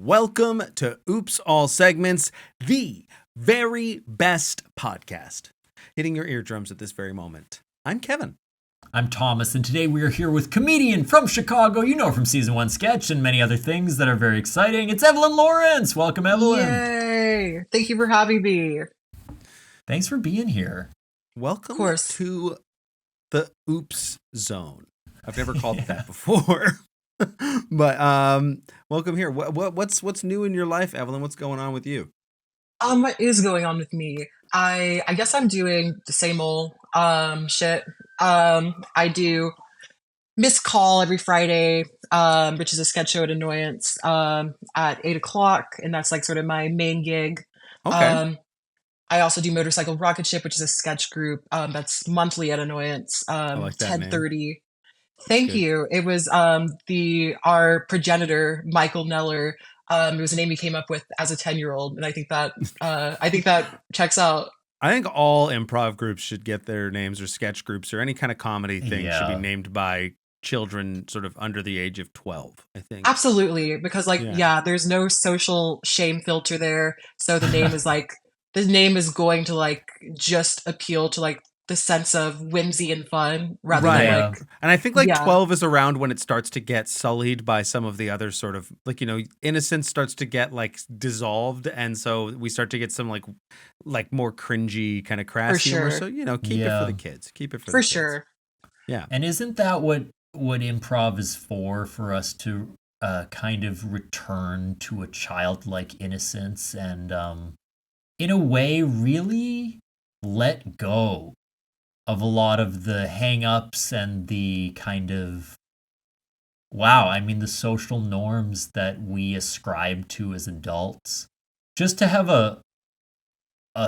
Welcome to Oops All Segments, the very best podcast hitting your eardrums at this very moment. I'm Kevin. I'm Thomas, and today we are here with comedian from Chicago, you know, from season 1 sketch and many other things that are very exciting. It's Evelyn Lawrence. Welcome, Evelyn. Yay! Thank you for having me. Thanks for being here. Welcome to the Oops Zone. I've never called it that before. But welcome here. What's new in your life, Evelyn? What's going on with you? What is going on with me? I guess I'm doing the same old shit. I do Miss Call every Friday, which is a sketch show at Annoyance at 8 o'clock, and that's like sort of my main gig. Okay. I also do Motorcycle Rocket Ship, which is a sketch group that's monthly at Annoyance, I like that 10:30. Thank you. It was our progenitor, Michael Neller. It was a name he came up with as a 10-year-old, and I think that checks out. I think all improv groups should get their names, or sketch groups, or any kind of comedy thing should be named by children sort of under the age of 12, I think. Absolutely, because there's no social shame filter there. So the name is going to just appeal to the sense of whimsy and fun rather than and I think 12 is around when it starts to get sullied by some of the other sort of innocence starts to get dissolved, and so we start to get some like more cringy kind of crass humor. So keep it for the kids. Keep it for the kids. Sure. Yeah. And isn't that what improv is for us to kind of return to a childlike innocence and in a way really let go of a lot of the hang-ups and the kind of, the social norms that we ascribe to as adults. Just to have a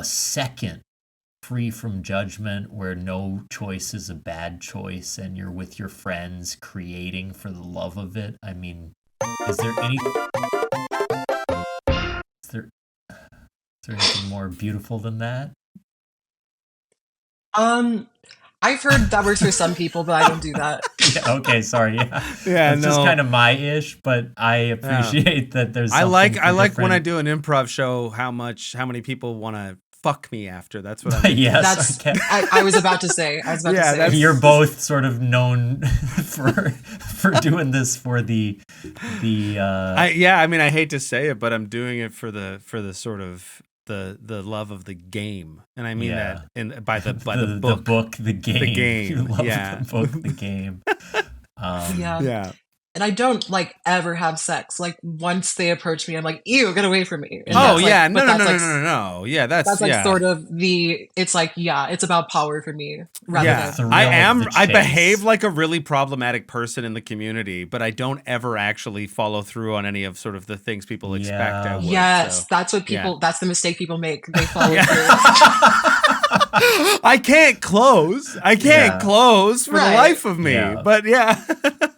second free from judgment where no choice is a bad choice and you're with your friends creating for the love of it. I mean, is there anything more beautiful than that? I've heard that works for some people, but I don't do that. Okay, sorry. It's just kind of my ish, but I appreciate that there's. I like when I do an improv show how many people want to fuck me after. That's what I mean. Yes, I was about to say. You're both sort of known for doing this for the. I hate to say it, but I'm doing it for the sort of. The love of the game, and I mean that by the book, the game. You love the book, the game. And I don't ever have sex. Once they approach me, I'm like, ew, get away from me. And no. Yeah, that's sort of the. It's it's about power for me. Rather than I behave like a really problematic person in the community, but I don't ever actually follow through on any of sort of the things people expect I would. Yes, that's what people. That's the mistake people make. They follow through. I can't close for the life of me. But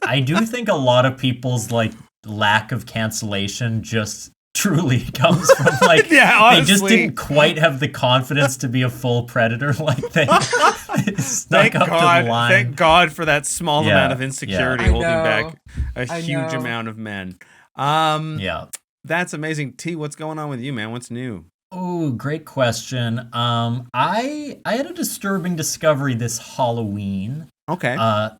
I do think a lot of people's lack of cancellation just truly comes from they just didn't quite have the confidence to be a full predator. They stuck up to the line. Thank God for that small amount of insecurity holding back a huge amount of men. That's amazing. T, what's going on with you, man? What's new? Oh, great question. I had a disturbing discovery this Halloween. Okay.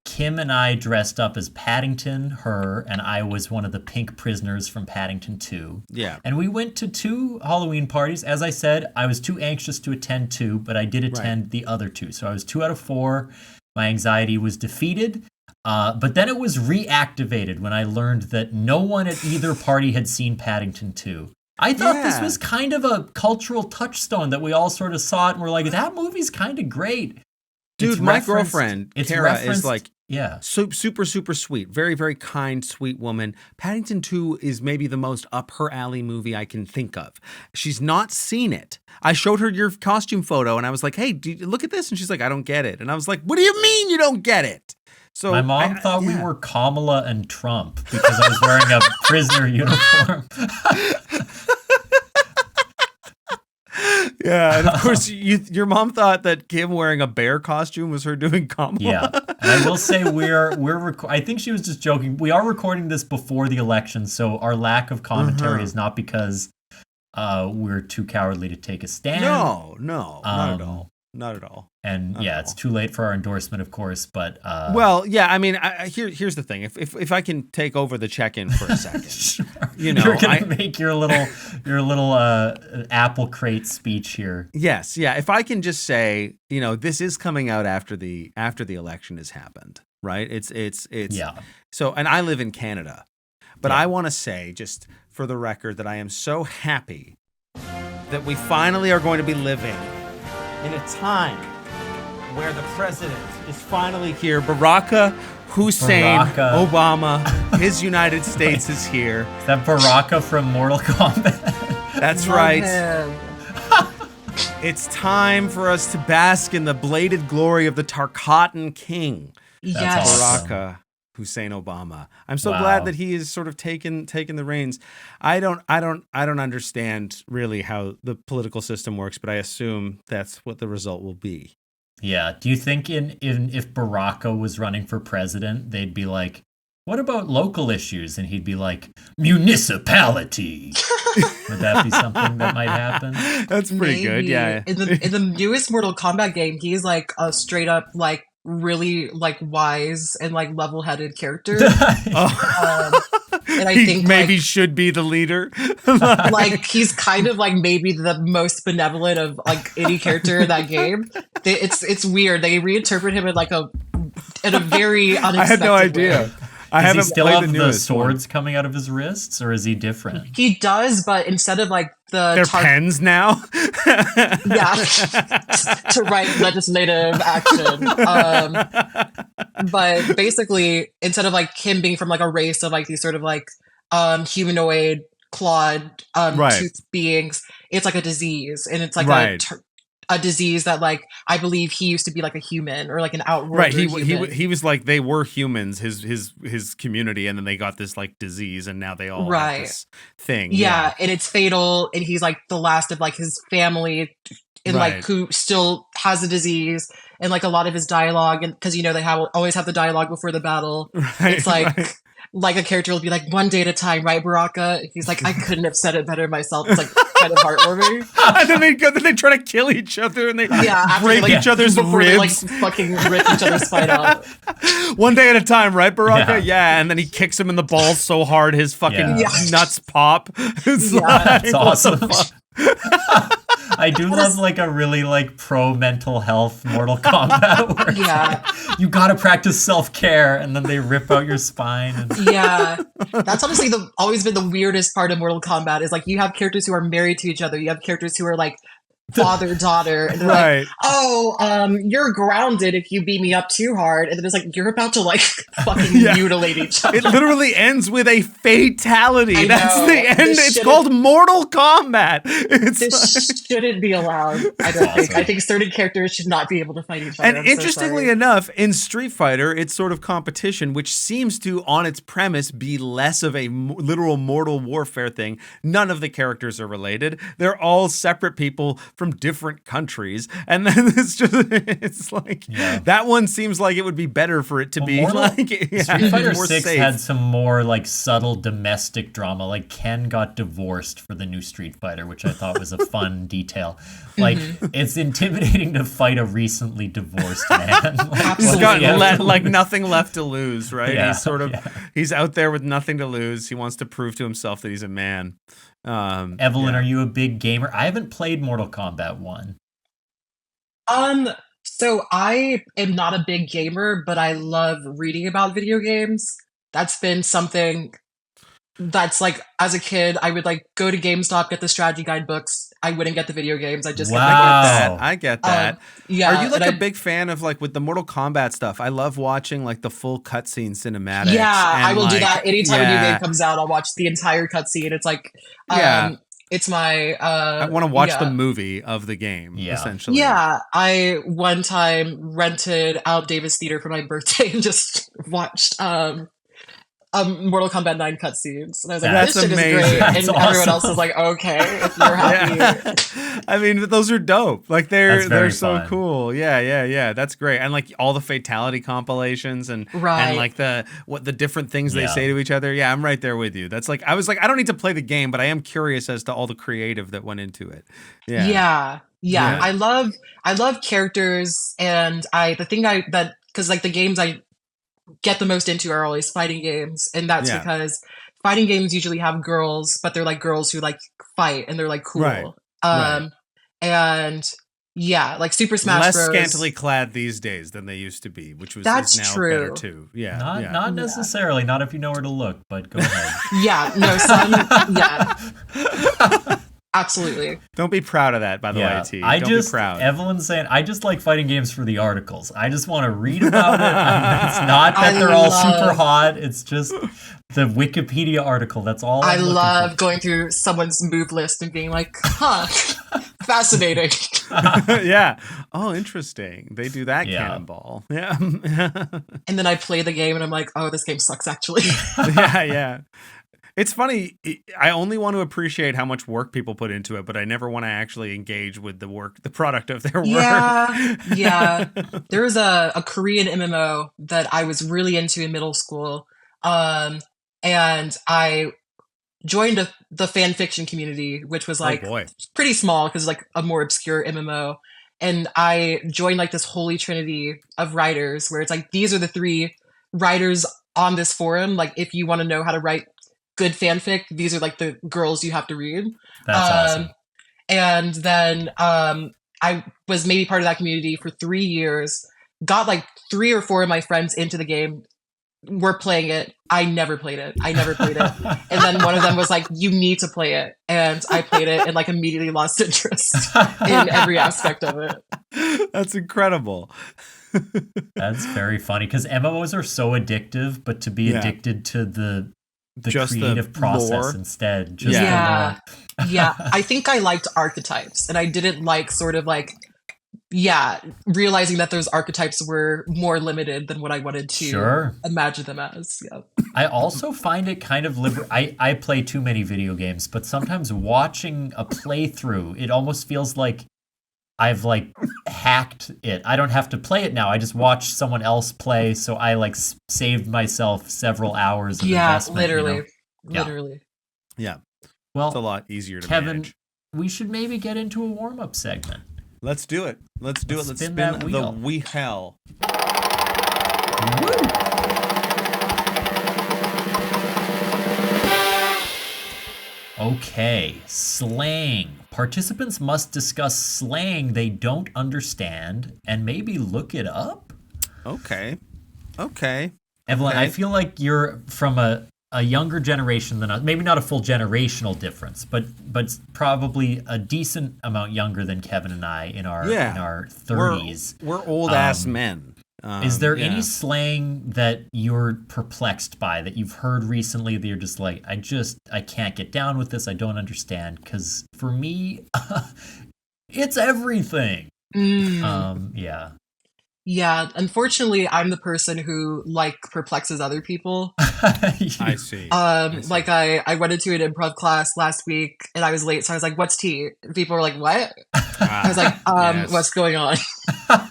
Kim and I dressed up as Paddington, and I was one of the pink prisoners from Paddington 2. Yeah. And we went to 2 Halloween parties. As I said, I was too anxious to attend 2, but I did attend the other 2. So I was 2 out of 4. My anxiety was defeated. But then it was reactivated when I learned that no one at either party had seen Paddington 2. I thought this was kind of a cultural touchstone that we all sort of saw it and we're like, that movie's kind of great. Dude, my girlfriend, Kara, is super, super sweet. Very, very kind, sweet woman. Paddington 2 is maybe the most up her alley movie I can think of. She's not seen it. I showed her your costume photo and I was like, hey, look at this. And she's like, I don't get it. And I was like, what do you mean you don't get it? So my mom thought we were Kamala and Trump because I was wearing a prisoner uniform. Yeah, and of course, your mom thought that Kim wearing a bear costume was her doing Kamala. Yeah, and I will say I think she was just joking. We are recording this before the election, so our lack of commentary is not because we're too cowardly to take a stand. No, not at all. Not at all. And Not yeah, at it's all. too late for our endorsement, of course. But well, yeah. I mean, here's the thing. If I can take over the check-in for a second, sure. you know, you're gonna make your little apple crate speech here. Yes, yeah. If I can just say, you know, this is coming out after the election has happened, right? It's Yeah. So, and I live in Canada, but Yeah. I want to say, just for the record, that I am so happy that we finally are going to be living in a time where the president is finally here. Barack Hussein Obama, his United States is here. Is that Baraka from Mortal Kombat? That's Love right. him. It's time for us to bask in the bladed glory of the Tarkatan King, Yes. awesome. Barack Hussein Obama. I'm so Wow. glad that he is sort of taken the reins. I don't understand really how the political system works, but I assume that's what the result will be. Yeah. Do you think if Baraka was running for president, they'd be like, "What about local issues?" And he'd be like, "Municipality." Would that be something that might happen? That's pretty good. Maybe. Yeah. In the newest Mortal Kombat game, he's like a straight up like really like wise and like level headed character. And I He think maybe like, should be the leader. like he's kind of like maybe the most benevolent of like any character in that game. It's weird. They reinterpret him in like in a very unexpected I had no way. idea. I Does he haven't still played have the the newest swords coming out of his wrists, or is he different? He does, but instead of like They're pens now. yeah, to write legislative action. But basically, instead of like him being from like a race of like these sort of like humanoid clawed Right. tooth beings, it's like a disease, and it's like Right. a disease that like I believe he used to be like a human or like an outworlder Right, human. he was like, they were humans, his community, and then they got this like disease, and now they all have Right. this thing. Yeah, and it's fatal, and he's like the last of like his family, and Right. like who still has the disease, and like a lot of his dialogue, and because you know they always have the dialogue before the battle. Right, It's like right. like a character will be like, "One day at a time, right, Baraka?" He's like, "I couldn't have said it better myself." It's like kind of heartwarming. And then they try to kill each other, and they Yeah, after break they, like, each other's before they, like ribs. fucking rip each other's spine out. One day at a time, right, Baraka? Yeah. Yeah, and then he kicks him in the balls so hard his fucking Yeah. nuts pop. It's Yeah. like, That's what the awesome. fuck? I do love like a really like pro mental health Mortal Kombat where it's Yeah. like, you gotta practice self-care, and then they rip out your spine. And Yeah, that's honestly always been the weirdest part of Mortal Kombat is like you have characters who are married to each other, you have characters who are like father daughter, and they're like, Right. "Oh, you're grounded if you beat me up too hard," and then it's like you're about to like fucking Yeah. mutilate each other. It literally ends with a fatality. I That's know. the end. This It's shouldn't- called Mortal Kombat. It's This shouldn't be allowed. I don't think. awesome. I think certain characters should not be able to fight each other. And I'm so interestingly sorry. enough, in Street Fighter, it's sort of competition, which seems to, on its premise, be less of a literal mortal warfare thing. None of the characters are related. They're all separate people from different countries. And then it's like, Yeah. that one seems like it would be better for it to be Mortal- like, Street Fighter more 6 safe. had some more like subtle domestic drama. Like Ken got divorced for the new Street Fighter, which I thought was a fun detail. Like it's intimidating to fight a recently divorced man. Like, He's Absolutely. got yeah. like nothing left to lose, right? Yeah, He's sort of, yeah. he's out there with nothing to lose. He wants to prove to himself that he's a man. Evelyn, yeah. are you a big gamer? I haven't played Mortal Kombat 1. So I am not a big gamer, but I love reading about video games. That's been something that's like, as a kid, I would like go to GameStop, get the strategy guide books. I wouldn't get the video games. I just get the Wow. I get that. yeah. Are you like and a big fan of like with the Mortal Kombat stuff? I love watching like the full cutscene cinematics. Yeah, and, I will do like, that anytime a new yeah. game comes out. I'll watch the entire cutscene. It's like, Yeah. it's my. I want to watch yeah. the movie of the game, Yeah. essentially. Yeah, I one time rented out Davis Theater for my birthday and just watched Mortal Kombat 9 cutscenes. And I was like, That's this shit amazing. is great. That's And everyone else awesome. was like, okay, if you're happy. Yeah. I mean, those are dope. Like That's they're very so fun. cool. Yeah. That's great. And like all the fatality compilations and Right. like the different things they Yeah. say to each other. Yeah, I'm right there with you. That's like I was like I don't need to play the game, but I am curious as to all the creative that went into it. Yeah. Yeah. Yeah. I love characters, and because like the games I get the most into are always fighting games, and that's Yeah. because fighting games usually have girls, but they're like girls who like fight and they're like cool. Right. Right. And yeah, like Super Smash Less Bros. scantily clad these days than they used to be, which is That's now true. better too. Yeah. Not necessarily. Not if you know where to look. But go ahead. Yeah, no, yeah, absolutely. Don't be proud of that, by the way, T. Don't be proud. Evelyn's saying, I just like fighting games for the articles. I just want to read about it. It's not that they're all super hot. It's just the Wikipedia article. That's all I I'm looking love for. going through someone's move list and being like, huh, fascinating. Yeah. Oh, interesting. They do that Yeah. cannonball. Yeah. And then I play the game and I'm like, oh, this game sucks actually. Yeah. It's funny. I only want to appreciate how much work people put into it, but I never want to actually engage with the product of their work. Yeah. There was a Korean MMO that I was really into in middle school. And I joined the fan fiction community, which was like pretty small because like a more obscure MMO. And I joined like this holy trinity of writers where it's like, these are the 3 writers on this forum. Like, if you want to know how to write good fanfic, these are like the girls you have to read. That's awesome. And then I was maybe part of that community for 3 years, got like 3 or 4 of my friends into the game, were playing it. I never played it. And then one of them was like, you need to play it. And I played it and like immediately lost interest in every aspect of it. That's incredible. That's very funny because MMOs are so addictive, but to be addicted to the creative process lore instead. Yeah. I think I liked archetypes, and I didn't like sort of like, realizing that those archetypes were more limited than what I wanted to imagine them as. Yeah. I also find it kind of I play too many video games, but sometimes watching a playthrough, it almost feels like I've like hacked it. I don't have to play it now. I just watch someone else play, so I like saved myself several hours of investment. Literally. Yeah. Well, it's a lot easier to Kevin, manage. we should maybe get into a warm-up segment. Let's do it. Let's spin that the wheel. wheel. Okay, slang. Participants must discuss slang they don't understand and maybe look it up. Okay. Evelyn, I feel like you're from a younger generation than us. Maybe not a full generational difference, but probably a decent amount younger than Kevin and I in our 30s. We're old ass men. Is there any slang that you're perplexed by that you've heard recently that you're just like, I can't get down with this. I don't understand. Because for me, it's everything. Yeah, unfortunately, I'm the person who like perplexes other people. I see. Like I went into an improv class last week and I was late, so I was like, "What's tea?" And people were like, "What?" I was like, "What's going on?"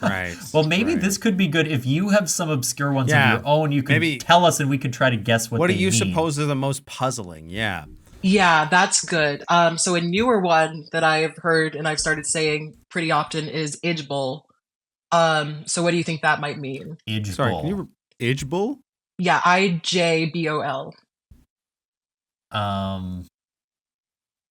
Right. Well, maybe this could be good if you have some obscure ones of your own. You could maybe tell us, and we could try to guess what. What they do you mean. suppose are the most puzzling? Yeah. Yeah, that's good. So a newer one that I've heard and I've started saying pretty often is IJBOL. So what do you think that might mean? IJBOL. Sorry, can you IJBOL? Yeah, IJBOL.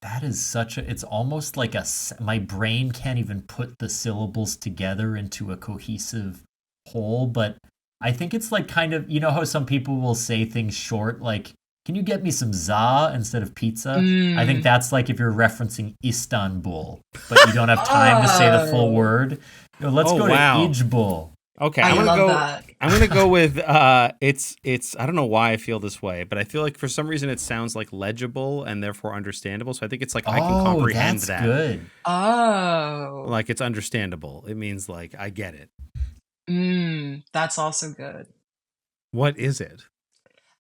That is such a. It's almost like my brain can't even put the syllables together into a cohesive whole. But I think it's like kind of, you know how some people will say things short, like, "Can you get me some za instead of pizza?" I think that's like if you're referencing Istanbul, but you don't have time to say the full word. Let's go to IJBOL. Okay, I'm gonna go with it's I don't know why I feel this way, but I feel like for some reason it sounds like legible and therefore understandable. So I think it's like I can comprehend that's that. Good. Oh. Like it's understandable. It means like I get it. That's also good. What is it?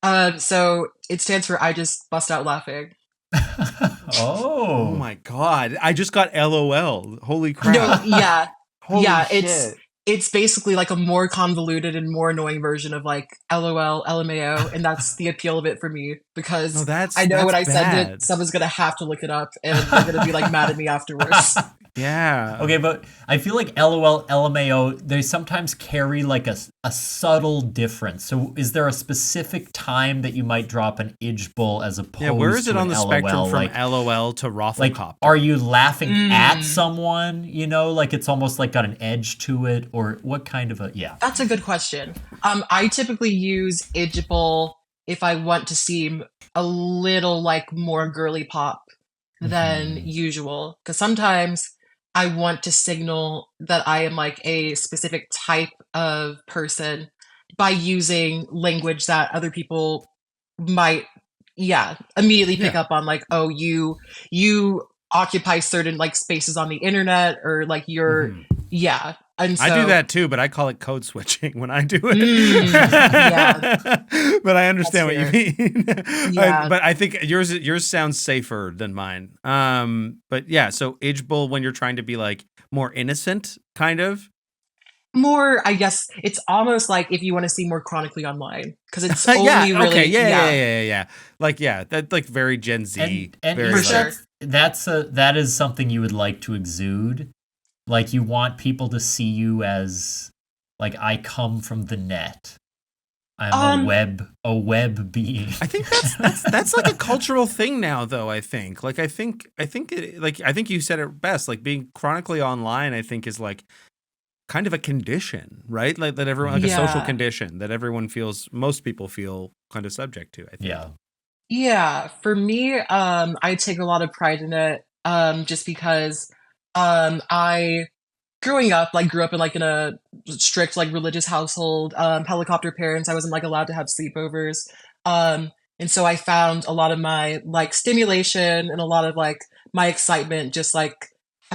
So it stands for I just bust out laughing. Oh Oh. my god! I just got LOL. Holy No, crap! yeah, Holy yeah. shit! It's basically like a more convoluted and more annoying version of like LOL, LMAO, and that's the appeal of it for me No, because I that's know when I send it, bad. someone's gonna have to look it up and they're gonna be like mad at me afterwards. Yeah. Okay, but I feel like LOL, LMAO, they sometimes carry like a subtle difference. So is there a specific time that you might drop an IJBOL as opposed Yeah, where is it to on an the LOL? spectrum from Like, LOL to like, Rafflecopter? are you laughing at Mm, someone? You know, like it's almost like got an edge to it, or what kind of a yeah? that's a good question. I typically use IJBOL if I want to seem a little like more girly pop than Hmm. usual because sometimes I want to signal that I am like a specific type of person by using language that other people might, yeah, immediately pick Yeah. up on, like, oh, you occupy certain like spaces on the internet, or like you're, Mhm. yeah, and I do so, that too, but I call it code switching when I do yeah, it. But I that's understand what you fair. mean. Yeah. But I think yours sounds safer than mine. But yeah, so IJBOL when you're trying to be like more innocent, kind of. More, I guess it's almost like if you want to see more chronically online, because it's Yeah. only Okay. really, yeah, Yeah. Like that, like very Gen Z, And very for is like. sure. that is something you would like to exude? Like you want people to see you as like I come from the net. I'm Um, a web being. I think that's like a cultural thing now, though. I think you said it best. Like being chronically online, I think is like kind of a condition, right? Like that everyone, like a social yeah. condition that most people feel kind of subject to. I think. Yeah. Yeah, for me, I take a lot of pride in it, just because, I growing up, like, grew up in, like, in a strict, like, religious household, helicopter parents, I wasn't, like, allowed to have sleepovers, and so I found a lot of my, like, stimulation and a lot of, like, my excitement just, like,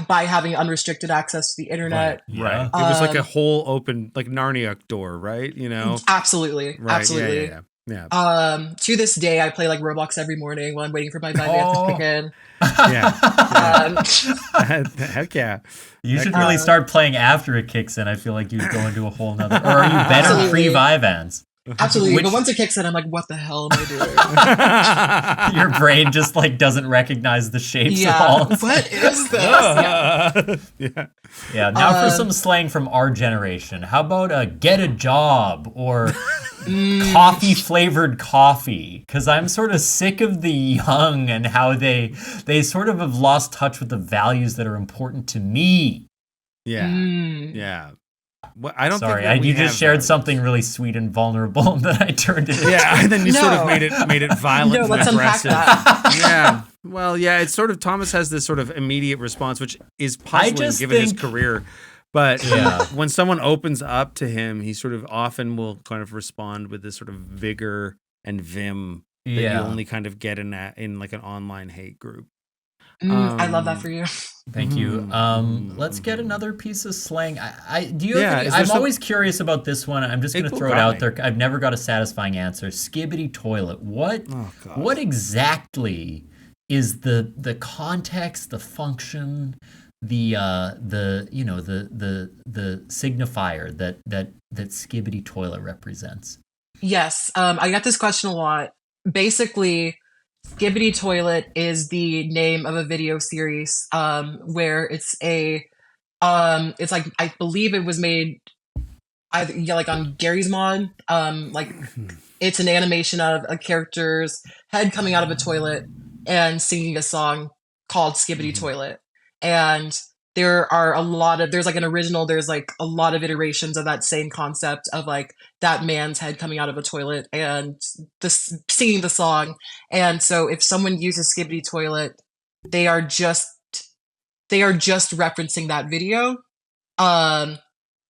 by having unrestricted access to the Right, internet. right. Yeah. It was like a Um, whole open, like Narnia door, right? You know, Absolutely, right? absolutely. Yeah, To this day, I play, like, Roblox every morning while I'm waiting for my band to kick Oh. in. yeah, yeah. Um, Heck yeah, You heck should yeah. really start playing after it kicks in. I feel like you'd go into a whole nother. Or are you better absolutely, pre-Vyvanse? absolutely. But Which once it kicks in, I'm like, what the hell am I doing? your brain just like doesn't recognize the shapes at Yeah, all. It's what like, is this? Yeah. Yeah. yeah. Now for some Um, slang from our generation. How about get a job or mm, coffee flavored coffee? Because I'm sort of sick of the young and how they sort of have lost touch with the values that are important to me. Yeah. mm. Yeah. Well, I don't think Sorry, that we you have just shared values. something really sweet and vulnerable that I turned it Yeah, and then you sort of No, made it violent no, and let's unpack aggressive. that. Yeah. Well, yeah, it's sort of Thomas has this sort of immediate response, which is I puzzling just given his think, career. But yeah, when someone opens up to him, he sort of often will kind of respond with this sort of vigor and vim that you yeah. only kind of get in like an online hate group. I love that Um, for you. Thank you. Let's get mhm. another piece of slang. I do you have Yeah, any? is there I'm some? always curious about this one. I'm just It gonna throw it got out me. there. I've never got a satisfying answer. Skibidi toilet. Oh God. What exactly is the context, the function, the you know the signifier that Skibidi toilet represents? Yes, I got this question a lot. Basically, Skibidi Toilet is the name of a video series, where it's like I believe it was made either, yeah, like on Gary's Mod. Like it's an animation of a character's head coming out of a toilet and singing a song called Skibidi Mhm. Toilet. And there's like an original, there's like a lot of iterations of that same concept of like that man's head coming out of a toilet and singing the song. And so if someone uses Skibidi Toilet, they are just they are just referencing that video. Um,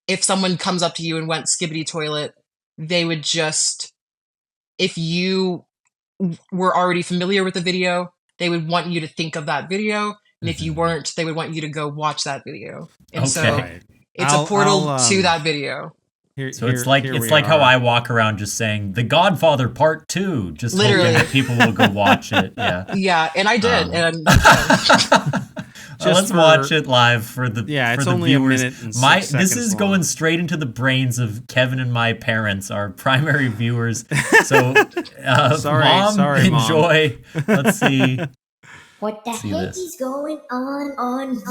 if someone comes up to you and went Skibidi Toilet, they would just, if you were already familiar with the video, they would want you to think of that video. And if you Hmm. weren't, they would want you to go watch that video. And so Okay. Right. it's a I'll portal to that video. So it's like how I walk around just saying The Godfather Part 2, just Literally. hoping that people will go watch it. Yeah. Yeah, and I did. Let's watch it live for the it's the only viewers. a minute and 6 This seconds is long. going straight into the brains of Kevin and my parents, our primary viewers. So, Mom, enjoy. Mom. Let's see. What the heck is going on you?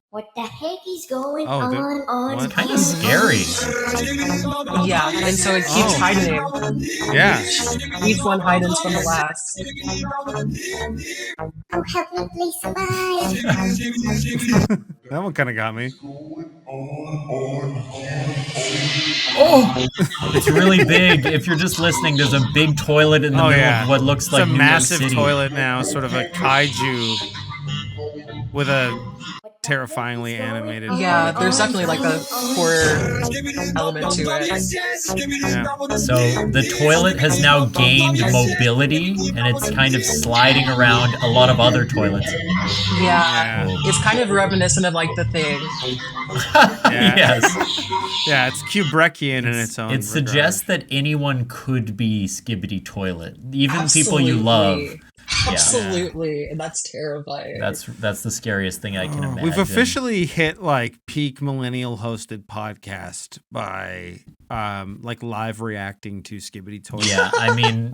What the heck is going on? It's kind of scary. Yeah, and so it keeps hiding. Yeah. Each one hiding from the last. Oh, help me, please, somebody. That one kind of got me. Oh, it's really big. If you're just listening, there's a big toilet in the middle of what looks like a New massive York City. toilet now, sort of a kaiju with a terrifyingly animated. Yeah, there's definitely like a horror element to it. Yeah. So the toilet has now gained mobility, and it's kind of sliding around a lot of other toilets. Yeah, it's kind of reminiscent of like The Thing. Yes. Yeah, it's Kubrickian in its own. It suggests that anyone could be Skibidi Toilet, even people you love. Absolutely, and that's terrifying. That's the scariest thing I can imagine. We've officially hit like peak millennial hosted podcast by like live reacting to Skibidi Toilet. Yeah, I mean,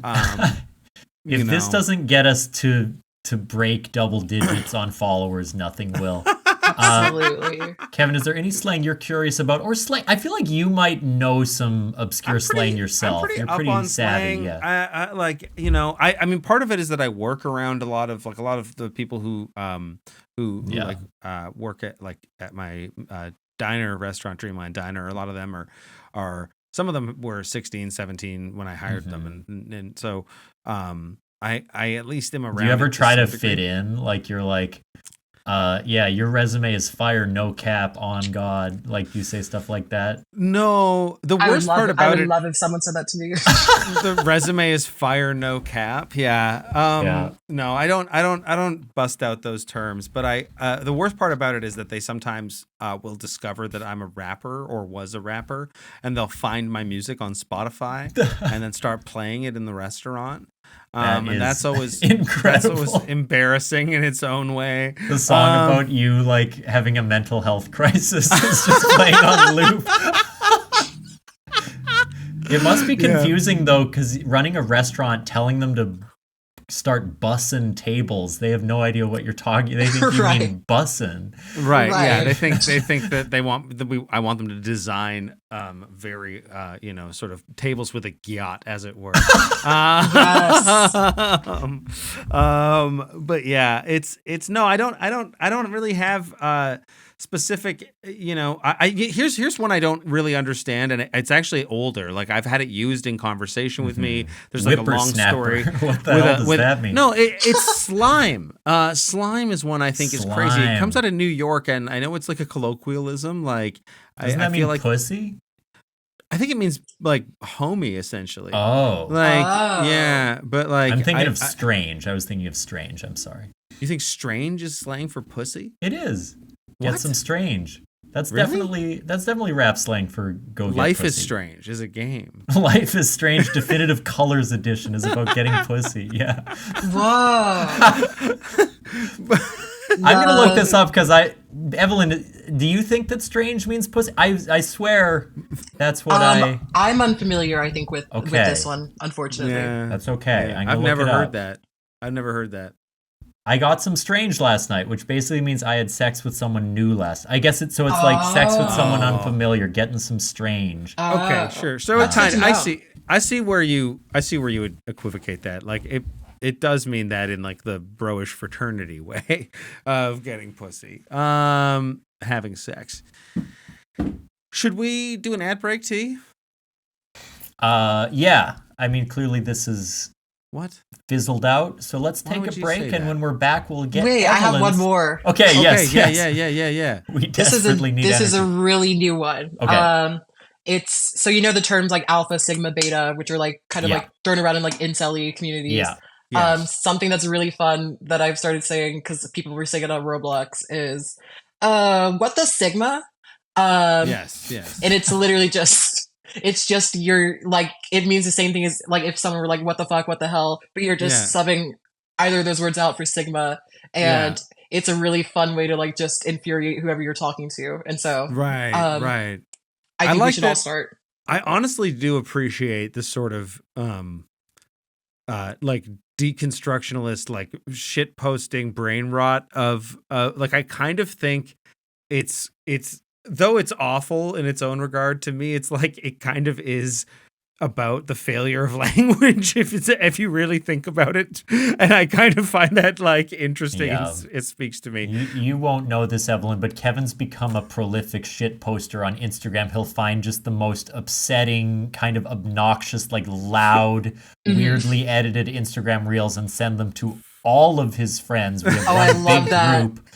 if this doesn't get us to break double digits on followers, nothing will. Absolutely. Kevin, is there any slang you're curious about, or slang? I feel like you might know some obscure slang yourself. You're pretty up on savvy. slang. Yeah. I like, you know, I mean, part of it is that I work around a lot of the people who like work at my diner, restaurant, Dreamline Diner. A lot of them are some of them were 16, 17 when I hired them, and so I at least am around. Do you ever try to fit degree. in? Like you're like, your resume is fire, no cap, on God. Like you say stuff like that. No, the worst part about I would it. love if someone said that to me. The resume is fire, no cap. Yeah. No, I don't bust out those terms. But the worst part about it is that they sometimes will discover that I'm a rapper or was a rapper, and they'll find my music on Spotify and then start playing it in the restaurant. And that's always incredible. That's always embarrassing in its own way. The song about you like having a mental health crisis is just playing on loop. It must be confusing though, because running a restaurant, telling them to start bussin' tables, they have no idea what you're talking. They think you mean bussin'. Right. Yeah. They think that I want them to design very sort of tables with a gyat, as it were. But yeah, it's no, I don't really have specific, here's one I don't really understand, and it's actually older. Like I've had it used in conversation with me. There's like a long story. What the hell does that mean? No, it's slime. Slime is one I think is crazy. It comes out of New York, and I know it's like a colloquialism. Like doesn't that mean like pussy? I think it means like homie, essentially. Oh, yeah, but like I'm thinking of strange. I was thinking of strange. I'm sorry. You think strange is slang for pussy? It is. Get some strange. That's really? definitely rap slang for go get Life pussy. is Strange is a game. Life is Strange Definitive Colors Edition is about getting pussy. Yeah. Whoa. I'm gonna look this up because Evelyn, do you think that strange means pussy? I swear that's what I'm unfamiliar, I think, with this one, unfortunately. Yeah. That's okay. Yeah. I'm I've gonna never look it heard up. that. I've never heard that. I got some strange last night, which basically means I had sex with someone new last. I guess it's like sex with someone unfamiliar, getting some strange. Okay, sure. So it's kind. I see where you would equivocate that. Like it does mean that in like the bro-ish fraternity way of getting pussy, having sex. Should we do an ad break, T? Yeah. I mean, clearly this is what fizzled out. So let's take a break, and when we're back, we'll get. Wait, Evelyn's. I have one more. Okay. Yes. Yeah. We desperately need. This is a really new one. Okay. It's so the terms like alpha, sigma, beta, which are like kind of like thrown around in like incel-y communities. Yeah. Something that's really fun that I've started saying because people were saying it on Roblox is, what the Sigma? Yes. And it's literally just you're like, it means the same thing as like if someone were like, what the fuck, what the hell, but you're just subbing either of those words out for Sigma, and it's a really fun way to like just infuriate whoever you're talking to. And so Right. I think like we should all start. I honestly do appreciate this sort of like deconstructionalist, like shit posting brain rot of like, I kind of think it's though it's awful in its own regard, to me it's like it kind of is about the failure of language if you really think about it, and I kind of find that like interesting. It speaks to me. You won't know this, Evelyn, but Kevin's become a prolific shit poster on Instagram. He'll find just the most upsetting, kind of obnoxious, like loud, weirdly edited Instagram reels and send them to all of his friends. We have one big group.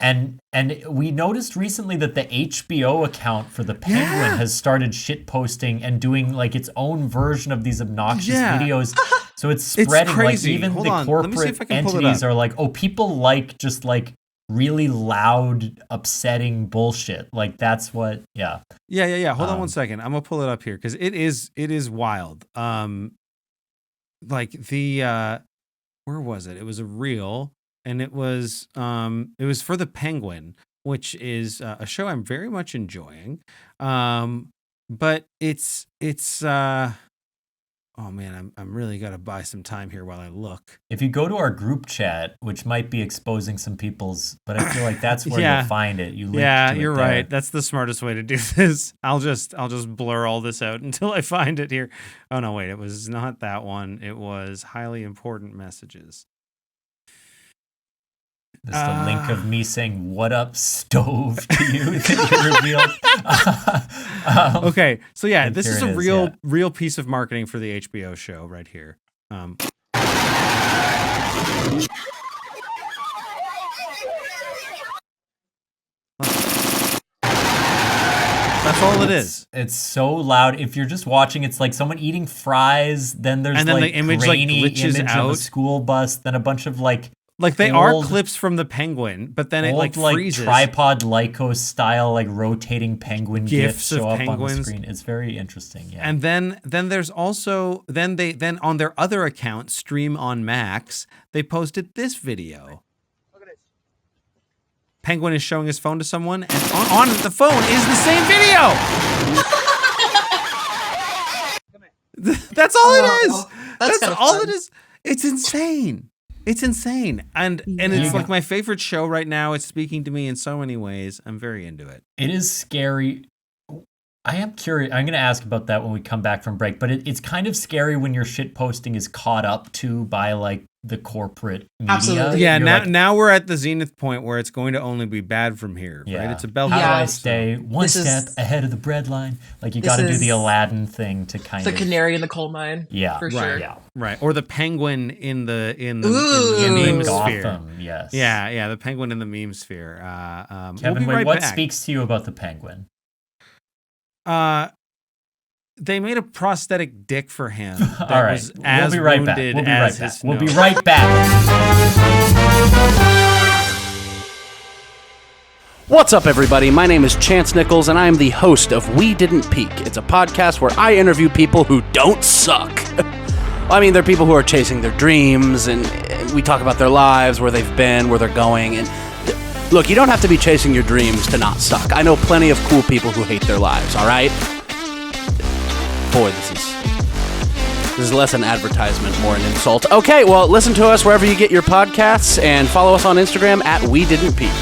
And we noticed recently that the HBO account for the Penguin has started shitposting and doing like its own version of these obnoxious videos. So it's spreading. Like even the corporate entities are like, oh, people like just like really loud, upsetting bullshit. Like that's what. Yeah. Hold on one second. I'm gonna pull it up here because it is wild. Like the where was it? It was a reel. And it was for the Penguin, which is a show I'm very much enjoying. But it's oh man, I'm really gotta buy some time here while I look. If you go to our group chat, which might be exposing some people's, but I feel like that's where you'll find it. You link to you're it there. right. That's the smartest way to do this. I'll just blur all this out until I find it here. Oh no, wait, it was not that one. It was highly important messages. This is the link of me saying, what up, stove, to you that you revealed. Okay, so yeah, this is a real piece of marketing for the HBO show right here. That's all it is. It's so loud. If you're just watching, it's like someone eating fries, then there's the image grainy glitches image out of a school bus, then a bunch of like they are clips from the Penguin, but then it like freezes. Tripod Lycos style, like rotating penguin GIFs show of up penguins on the screen. It's very interesting. Yeah. And then there's also then on their other account, Stream on Max, they posted this video. Look at this. Penguin is showing his phone to someone, and on the phone is the same video. That's all it is. That's all it is. It's insane. It's insane. And it's like my favorite show right now. It's speaking to me in so many ways. I'm very into it. It is scary. I am curious. I'm going to ask about that when we come back from break, but it's kind of scary when your shit posting is caught up to by like the corporate media. Absolutely. Yeah, now we're at the zenith point where it's going to only be bad from here, right? It's a bell curve. How do I stay one step ahead of the breadline? Like you got to do the Aladdin thing to kind of the canary in the coal mine. Yeah, for sure. Yeah, right. Or the penguin in the meme sphere. Gotham, yes. Yeah. The penguin in the meme sphere. Kevin, what speaks to you about the penguin? They made a prosthetic dick for him. All right, we'll be right back. We'll be right back. What's up, everybody? My name is Chance Nichols, and I am the host of We Didn't Peak. It's a podcast where I interview people who don't suck. I mean, they're people who are chasing their dreams, and we talk about their lives, where they've been, where they're going, and look, you don't have to be chasing your dreams to not suck. I know plenty of cool people who hate their lives, all right? Boy, this is less an advertisement, more an insult. Okay, well, listen to us wherever you get your podcasts, and follow us on Instagram at We Didn't Peak.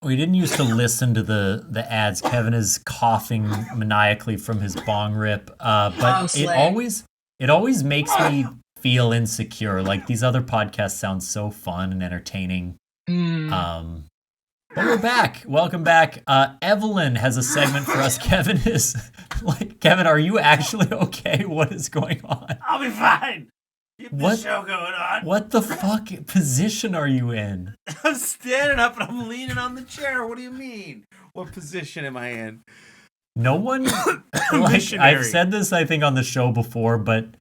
We didn't used to listen to the ads. Kevin is coughing maniacally from his bong rip, but it always makes me feel insecure. Like these other podcasts sound so fun and entertaining. But we're back. Welcome back. Evelyn has a segment for us. Kevin, are you actually okay? What is going on? I'll be fine. Keep the show going on. What the fuck position are you in? I'm standing up and I'm leaning on the chair. What do you mean? What position am I in? No one, like, Missionary. I've said this, I think, on the show before, but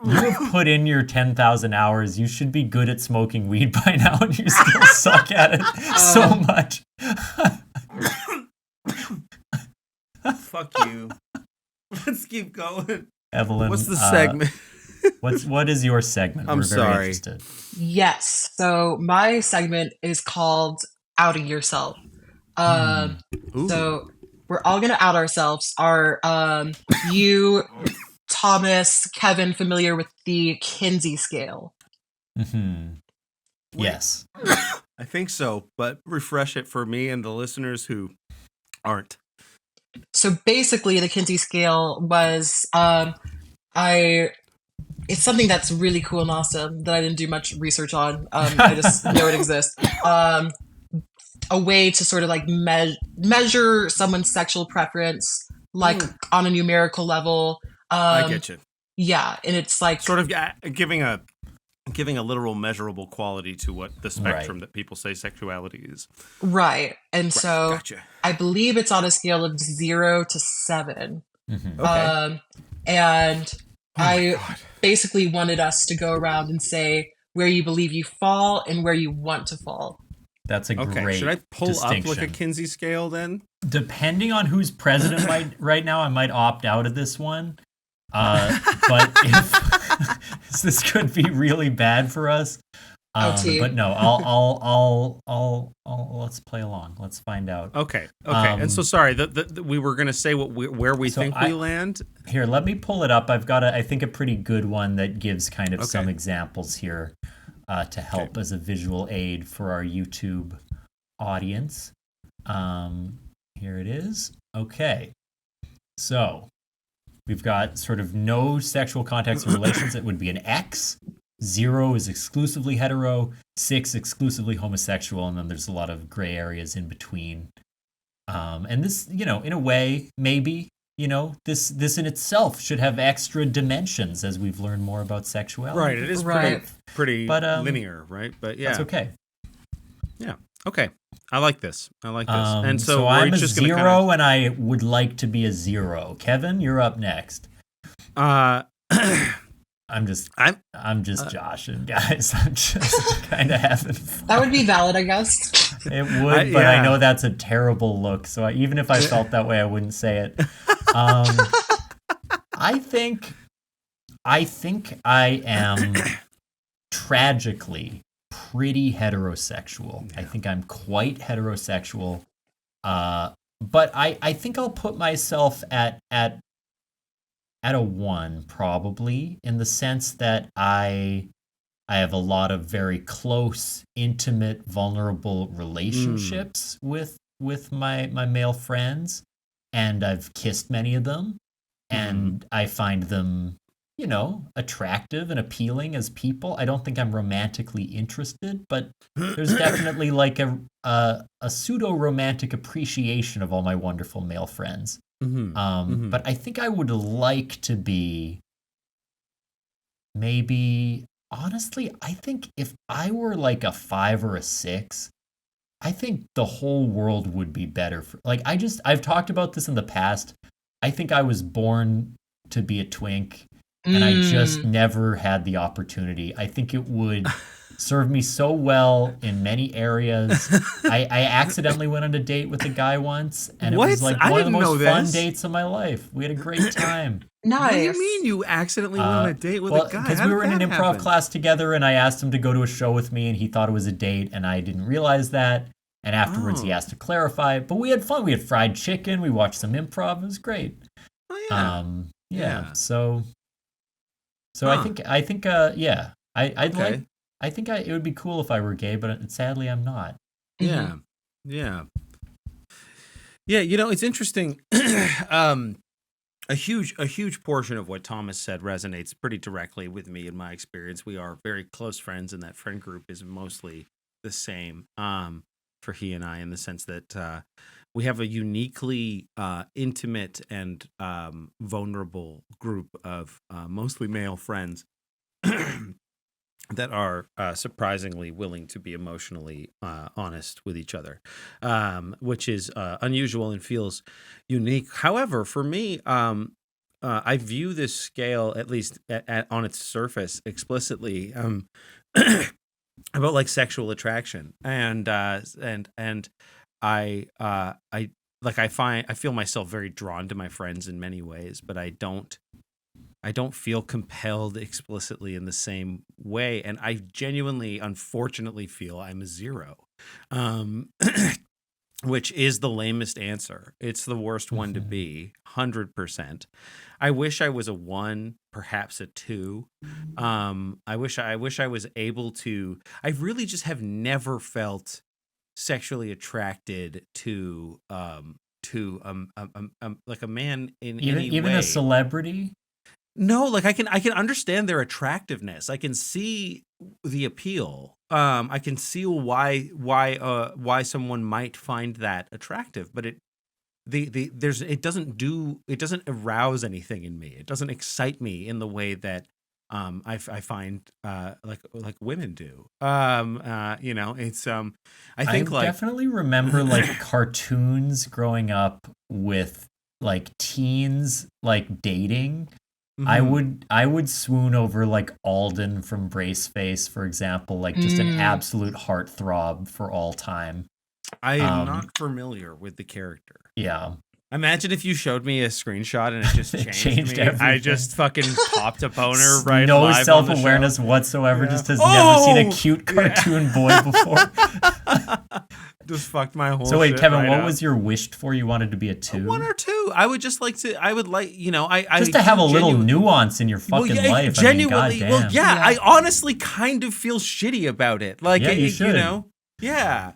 you have put in your 10,000 hours. You should be good at smoking weed by now, and you still suck at it so much. Fuck you. Let's keep going. Evelyn, What's the segment? what is your segment? I'm We're very sorry. interested. Yes. So my segment is called Outing Yourself. Ooh. So we're all going to out ourselves. Are you, Thomas, Kevin, familiar with the Kinsey Scale? Mm-hmm. Yes. I think so, but refresh it for me and the listeners who aren't. So basically, the Kinsey Scale was it's something that's really cool and awesome that I didn't do much research on. I just know it exists. A way to sort of like measure someone's sexual preference, like on a numerical level. I get you. Yeah, and it's like Sort of giving a literal measurable quality to what the spectrum that people say sexuality is. right. And so Gotcha. I believe it's on a scale of 0 to 7. Mm-hmm. Okay. And my I God. basically wanted us to go around and say where you believe you fall and where you want to fall. That's a Okay. great Should I pull up like a distinction. Kinsey scale then? Depending on who's president right now, I might opt out of this one. But if this could be really bad for us. OT. But no, I'll let's play along. Let's find out. Okay. And so sorry, we were gonna say where we So think we land. Here, let me pull it up. I've got I think a pretty good one that gives kind of Okay. some examples here to help as a visual aid for our YouTube audience. Here it is. Okay. So we've got sort of no sexual contacts and relations. It would be an X. 0 is exclusively hetero. 6 exclusively homosexual, and then there's a lot of gray areas in between. And this, in a way, maybe, this in itself should have extra dimensions as we've learned more about sexuality. Right. It is Right. pretty But, linear, right? But yeah, That's okay. yeah. Okay. I like this. And so we're I'm a just 0, gonna and I would like to be a 0. Kevin, you're up next. I'm just joshing, guys. I'm just kind of having fun. That would be valid, I guess. It would, but I yeah. know that's a terrible look. So even if I felt that way, I wouldn't say it. I think I am tragically pretty heterosexual. I think I'm quite heterosexual. But I think I'll put myself at a 1 probably, in the sense that I have a lot of very close, intimate, vulnerable relationships with my male friends, and I've kissed many of them, and I find them, attractive and appealing as people. I don't think I'm romantically interested, but there's definitely like a pseudo-romantic appreciation of all my wonderful male friends. But I think I would like to be maybe, honestly, I think if I were like a 5 or a 6, I think the whole world would be better. I've talked about this in the past. I think I was born to be a twink, and I just never had the opportunity. I think it would serve me so well in many areas. I accidentally went on a date with a guy once, and it was like one of the most fun dates of my life. We had a great time. Nice. What do you mean you accidentally went on a date with a guy? Because we were in an improv class together, and I asked him to go to a show with me, and he thought it was a date, and I didn't realize that. And afterwards, he asked to clarify. But we had fun. We had fried chicken. We watched some improv. It was great. Oh, yeah. Yeah. So Huh. I think yeah. I'd Okay. like. I think it would be cool if I were gay, but sadly, I'm not. Yeah. Yeah. Yeah. It's interesting. A huge portion of what Thomas said resonates pretty directly with me in my experience. We are very close friends, and that friend group is mostly the same for he and I, in the sense that we have a uniquely intimate and vulnerable group of mostly male friends. that are surprisingly willing to be emotionally honest with each other, which is unusual and feels unique. However, for me, I view this scale, at least on its surface, explicitly about like sexual attraction, and I I feel myself very drawn to my friends in many ways, but I don't feel compelled explicitly in the same way. And I genuinely, unfortunately, feel I'm a 0, which is the lamest answer. It's the worst one to be, 100%. I wish I was a 1, perhaps a 2. I wish I was able to. I really just have never felt sexually attracted to like a man in any even way. a celebrity. No, like I can understand their attractiveness. I can see the appeal. I can see why someone might find that attractive, but it doesn't arouse anything in me. It doesn't excite me in the way that I find like women do. It's I think like definitely remember like cartoons growing up with like teens like dating. mhm. I would swoon over like Alden from Braceface, for example, like just an absolute heartthrob for all time. I am not familiar with the character. Yeah. Imagine if you showed me a screenshot and it just It changed, changed me. I everything. just fucking popped a boner right No live on the self-awareness show. whatsoever, Yeah. just has never seen a cute Yeah. cartoon boy before. Just fucked my whole So wait, shit Kevin, right what up. was your wished for? You wanted to be a 2? 1 or 2. I would just like to. I would like, Just to have a little nuance in your fucking life. Genuinely, I mean, goddamn. yeah. I honestly kind of feel shitty about it. Like, Yeah, you should. yeah.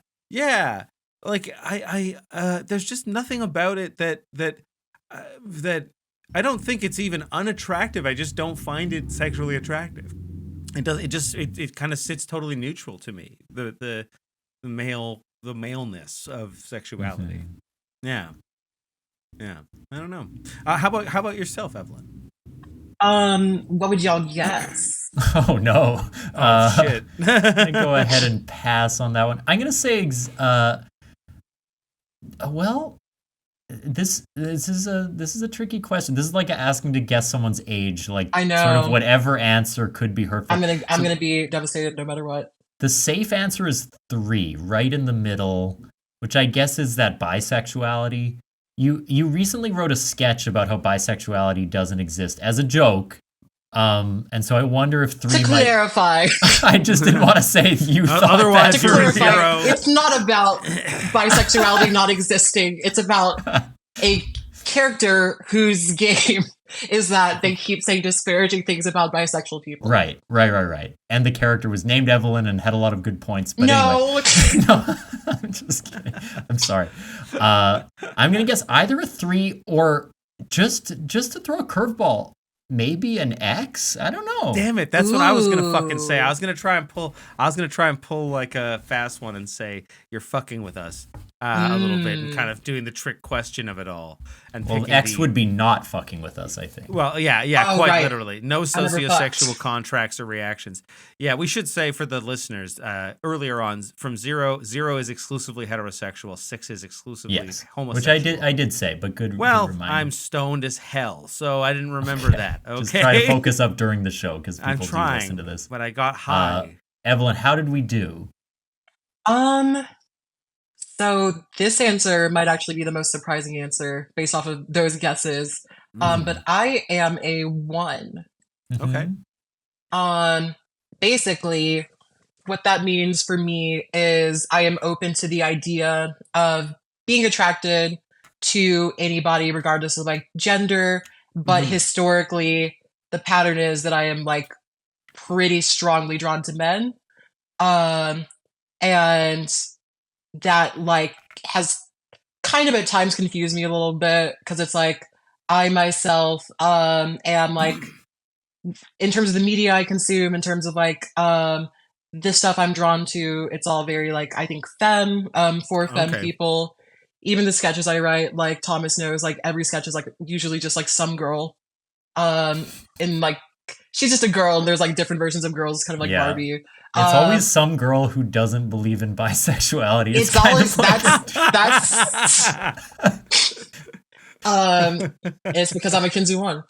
Like I there's just nothing about it that I don't think it's even unattractive. I just don't find it sexually attractive. It kind of sits totally neutral to me. The maleness of sexuality. Yeah. I don't know. How about yourself, Evelyn? What would y'all guess? Oh no. Shit. I'm gonna go ahead and pass on that one. I'm gonna say well, this is a tricky question. This is like asking to guess someone's age. Like, I know. sort of whatever answer could be hurtful. I'm gonna be devastated no matter what. The safe answer is 3, right in the middle, which I guess is that bisexuality. You recently wrote a sketch about how bisexuality doesn't exist as a joke. And so I wonder if 3 To might... clarify. I just didn't want to say you thought Otherwise that. To you're a clarify, 0. it's not about bisexuality not existing. It's about a character whose game is that they keep saying disparaging things about bisexual people. Right. And the character was named Evelyn and had a lot of good points. But No. anyway. No, I'm just kidding. I'm sorry. I'm going to guess either a 3 or just to throw a curveball, maybe an X? I don't know. Damn it! That's what I was gonna fucking Ooh. say. I was gonna try and pull like a fast one and say you're fucking with us a little bit and kind of doing the trick question of it all. And Well, picking X would be not fucking with us, I think. Well, yeah, Oh, quite right. literally. No I never sociosexual fucked. contracts or reactions. Yeah, we should say for the listeners, earlier on, from 0 is exclusively heterosexual, 6 is exclusively Yes. homosexual. Which I did say, but good Well, reminder. I'm stoned as hell, so I didn't remember that. Okay. Just try to focus up during the show because I'm people do trying, listen to this. but I got high. Evelyn, how did we do? So this answer might actually be the most surprising answer based off of those guesses. But I am a 1. Okay. Basically, what that means for me is I am open to the idea of being attracted to anybody, regardless of like gender. But historically, the pattern is that I am like pretty strongly drawn to men. And that like has kind of at times confused me a little bit because it's like I myself am like in terms of the media I consume, in terms of like this stuff I'm drawn to, it's all very like I think femme for femme Okay. people. Even the sketches I write, like Thomas knows, like every sketch is like usually just like some girl in like she's just a girl, and there's like different versions of girls, kind of like Barbie. It's always some girl who doesn't believe in bisexuality. It's always that's it's because I'm a Kinsey one.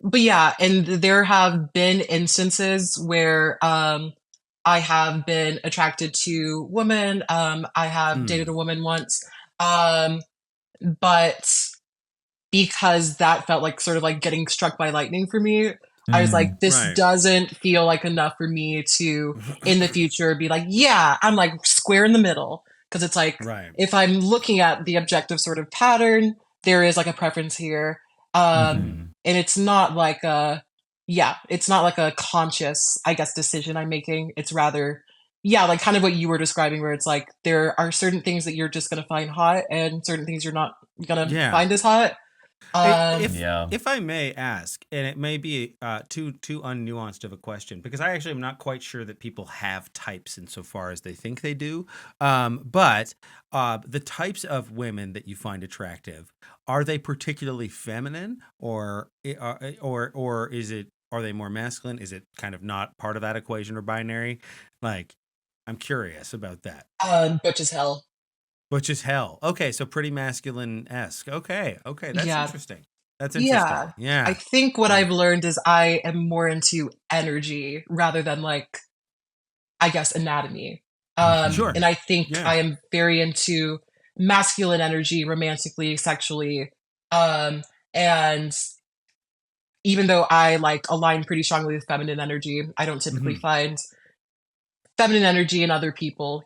But yeah, and there have been instances where I have been attracted to women. I have dated a woman once. But because that felt like sort of like getting struck by lightning for me, I was like, this doesn't feel like enough for me to, in the future, be like, yeah, I'm like square in the middle. Because it's like, if I'm looking at the objective sort of pattern, there is like a preference here. And it's not like it's not like a conscious, I guess, decision I'm making. It's rather, like kind of what you were describing, where it's like there are certain things that you're just going to find hot and certain things you're not going to find as hot. If I may ask, and it may be too unnuanced of a question, because I actually am not quite sure that people have types insofar as they think they do. But the types of women that you find attractive, are they particularly feminine, or is it? Are they more masculine? Is it kind of not part of that equation or binary? Like, I'm curious about that. Butch as hell. Butch as hell. Okay, so pretty masculine-esque. Okay, that's interesting. That's Yeah. interesting. Yeah. I think what I've learned is I am more into energy rather than like, I guess, anatomy. Sure. And I think I am very into masculine energy, romantically, sexually. And even though I like align pretty strongly with feminine energy, I don't typically find feminine energy in other people.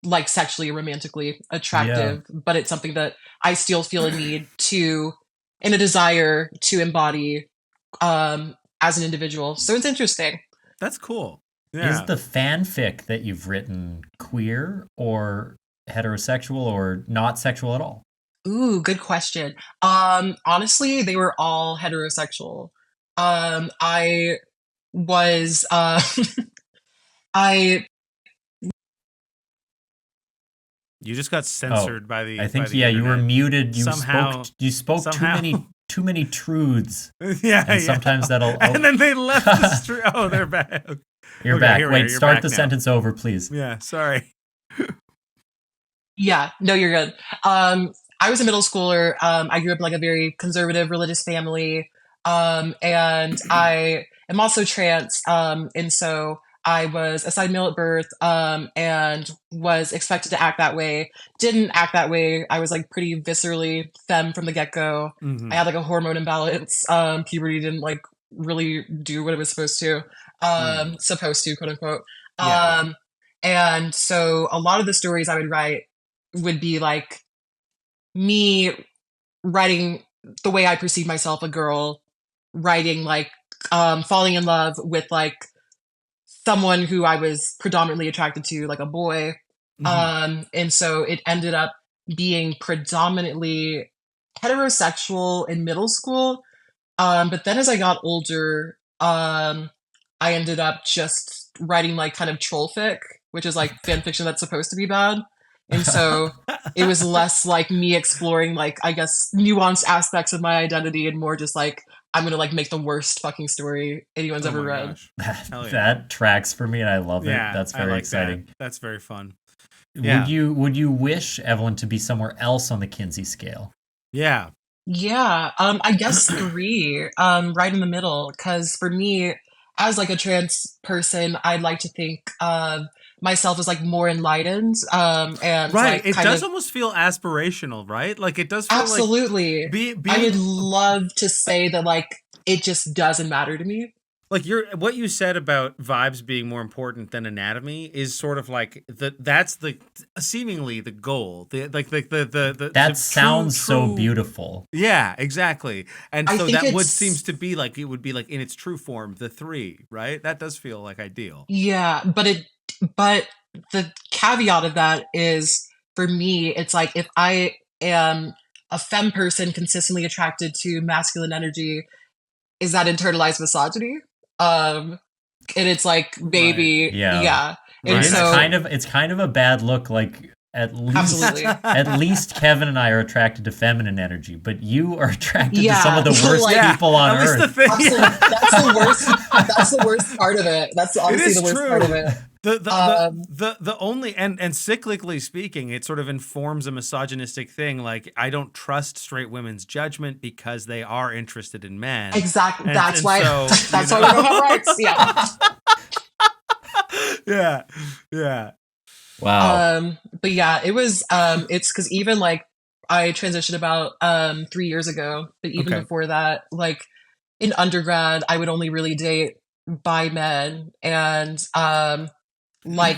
Like sexually or romantically attractive, but it's something that I still feel a need to, and a desire to embody as an individual. So it's interesting. That's cool. Yeah. Is the fanfic that you've written queer or heterosexual or not sexual at all? Ooh, good question. Honestly, they were all heterosexual. I was You just got censored by the. I think you were muted. You somehow, spoke too many truths. And sometimes that'll. And then they left the street. Oh, they're back. You're back. Wait, start the sentence over, please. Yeah, sorry. Yeah, no, you're good. I was a middle schooler. I grew up in like a very conservative religious family, and I am also trans. And so I was assigned male at birth, and was expected to act that way. Didn't act that way. I was like pretty viscerally femme from the get-go. I had like a hormone imbalance. Puberty didn't like really do what it was supposed to, quote unquote. And so a lot of the stories I would write would be like me writing the way I perceive myself, a girl, writing like falling in love with like someone who I was predominantly attracted to, like a boy. And so it ended up being predominantly heterosexual in middle school. But then as I got older, I ended up just writing like kind of troll fic, which is like fan fiction that's supposed to be bad. And so it was less like me exploring like, I guess, nuanced aspects of my identity and more just like, I'm going to like make the worst fucking story anyone's ever read. That tracks for me and I love it. That's very exciting. That's very fun. Would you wish, Evelyn, to be somewhere else on the Kinsey scale? Yeah. I guess 3, right in the middle. Because for me, as like a trans person, I'd like to think of myself as like more enlightened. And right, like, it does almost feel aspirational, right? Like it does feel absolutely. Like I would love to say that like it just doesn't matter to me. Like what you said about vibes being more important than anatomy is sort of like that's the seemingly the goal. That sounds so beautiful. Yeah, exactly. And so that would seems to be like it would be like in its true form, the 3, right? That does feel like ideal. Yeah, but the caveat of that is for me, it's like if I am a femme person consistently attracted to masculine energy, is that internalized misogyny? And it's like, baby, yeah. And right. so It's kind of a bad look. Like Absolutely. At least Kevin and I are attracted to feminine energy, but you are attracted to some of the Yeah, worst like- people on At least earth. the thing. Absolutely. That's the worst part of it. That's honestly is the worst true. part of it. The only and cyclically speaking, it sort of informs a misogynistic thing. Like, I don't trust straight women's judgment because they are interested in men. Exactly. And- That's and why. so, That's you why know. we don't have rights. Yeah. Yeah. Wow. But yeah, it was. It's because even like I transitioned about 3 years ago, but even Okay. before that, like in undergrad, I would only really date bi men, and like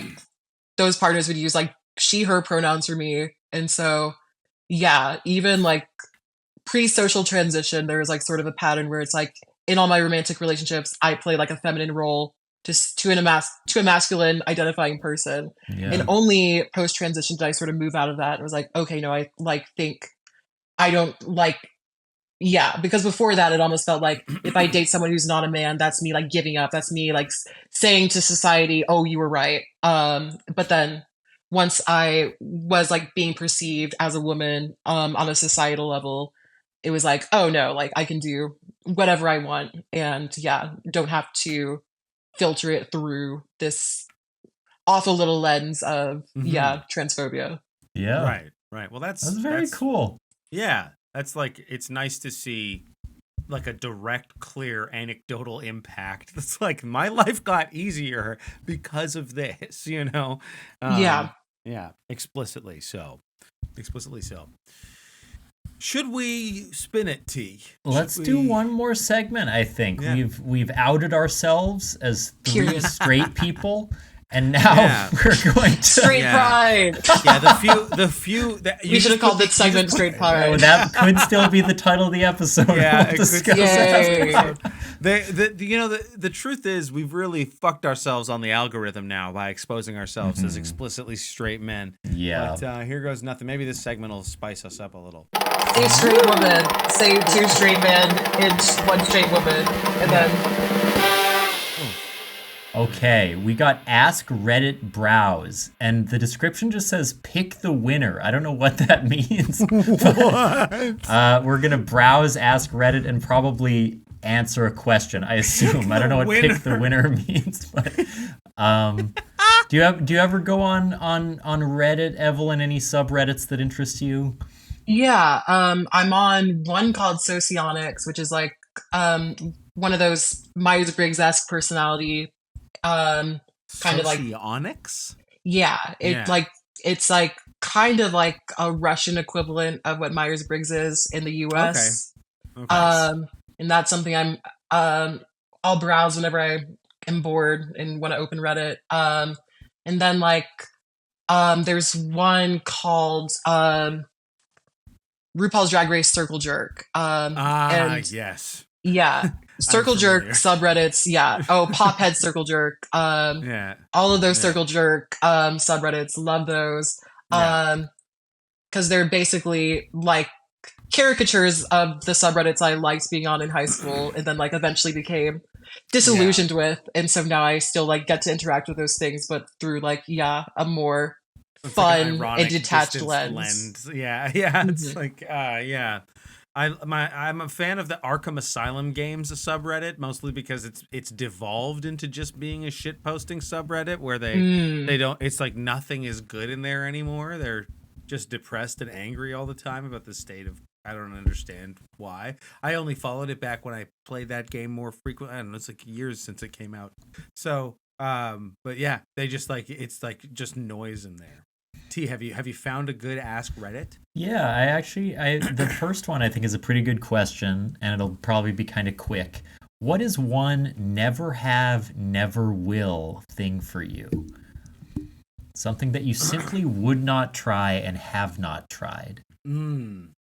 those partners would use like she/her pronouns for me, and so yeah, even like pre-social transition, there was like sort of a pattern where it's like in all my romantic relationships, I play like a feminine role to a masculine identifying person. Yeah. And only post transition did I sort of move out of that and was like, okay, no, I like think I don't like, yeah, because before that it almost felt like if I date someone who's not a man, that's me like giving up, that's me like saying to society, oh, you were right. But then once I was like being perceived as a woman on a societal level, it was like, oh no, like I can do whatever I want, and yeah, don't have to filter it through this awful little lens of transphobia. Yeah. Right. Well, that's very cool. Yeah, that's like, it's nice to see like a direct, clear anecdotal impact. It's like my life got easier because of this, you know? Yeah. Yeah, explicitly so. Should we spin it, T? Let's do one more segment, I think. Yeah. We've outed ourselves as three Period. straight people, and now we're going to Straight pride. Yeah, the few that We should have called this segment Straight Pride. Oh, that could still be the title of the episode. Yeah, We'll it discuss could- Yay. The truth is we've really fucked ourselves on the algorithm now by exposing ourselves as explicitly straight men. Yeah. But here goes nothing. Maybe this segment will spice us up a little. Say straight woman, say two straight men, and one straight woman, and then Okay, we got AskReddit Browse, and the description just says pick the winner. I don't know what that means. We're going to browse AskReddit and probably answer a question, I assume. I don't know what pick the winner means. But, do you ever go on Reddit, Evelyn? Any subreddits that interest you? yeah, I'm on one called Socionics, which is like one of those Myers-Briggs-esque personality kind of like Socionics? yeah, it's like kind of like a Russian equivalent of what Myers-Briggs is in the US. Okay. And that's something I'll browse whenever I am bored and want to open Reddit. And then like there's one called RuPaul's Drag Race Circle Jerk. And yes. yeah, Circle Jerk subreddits. Yeah. Oh, Pophead Circle Jerk. Yeah. All of those Circle Jerk subreddits. Love those. Because they're basically like caricatures of the subreddits I liked being on in high school, and then like eventually became disillusioned with, and so now I still like get to interact with those things, but through like a more fun ironic, and detached distance lens. Yeah. It's like I'm a fan of the Arkham Asylum games subreddit, mostly because it's devolved into just being a shit posting subreddit where they don't, it's like nothing is good in there anymore. They're just depressed and angry all the time about the state of, I don't understand why. I only followed it back when I played that game more frequently. I don't know, it's like years since it came out. So but yeah, they just like, it's like just noise in there. T, have you found a good Ask Reddit? Yeah, the first one I think is a pretty good question, and it'll probably be kind of quick. What is one never have, never will thing for you? Something that you simply would not try and have not tried. I'm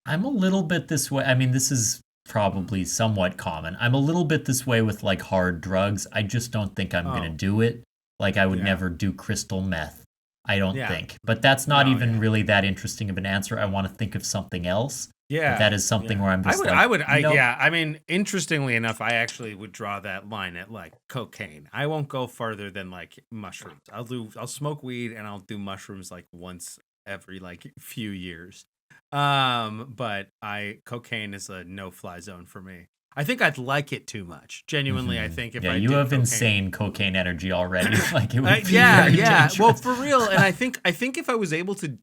a little bit this way. I mean, this is probably somewhat common. I'm a little bit this way with like hard drugs. I just don't think I'm going to do it. Like I would never do crystal meth. I don't think. But that's not even really that interesting of an answer. I want to think of something else. Yeah. But that is something where I'm just I mean, interestingly enough, I actually would draw that line at like cocaine. I won't go further than like mushrooms. I'll smoke weed and I'll do mushrooms like once every like few years. But cocaine is a no-fly zone for me. I think I'd like it too much. Genuinely, I think if I you did have cocaine, insane cocaine energy already. Like it would be dangerous. Well, for real. And I think if I was able to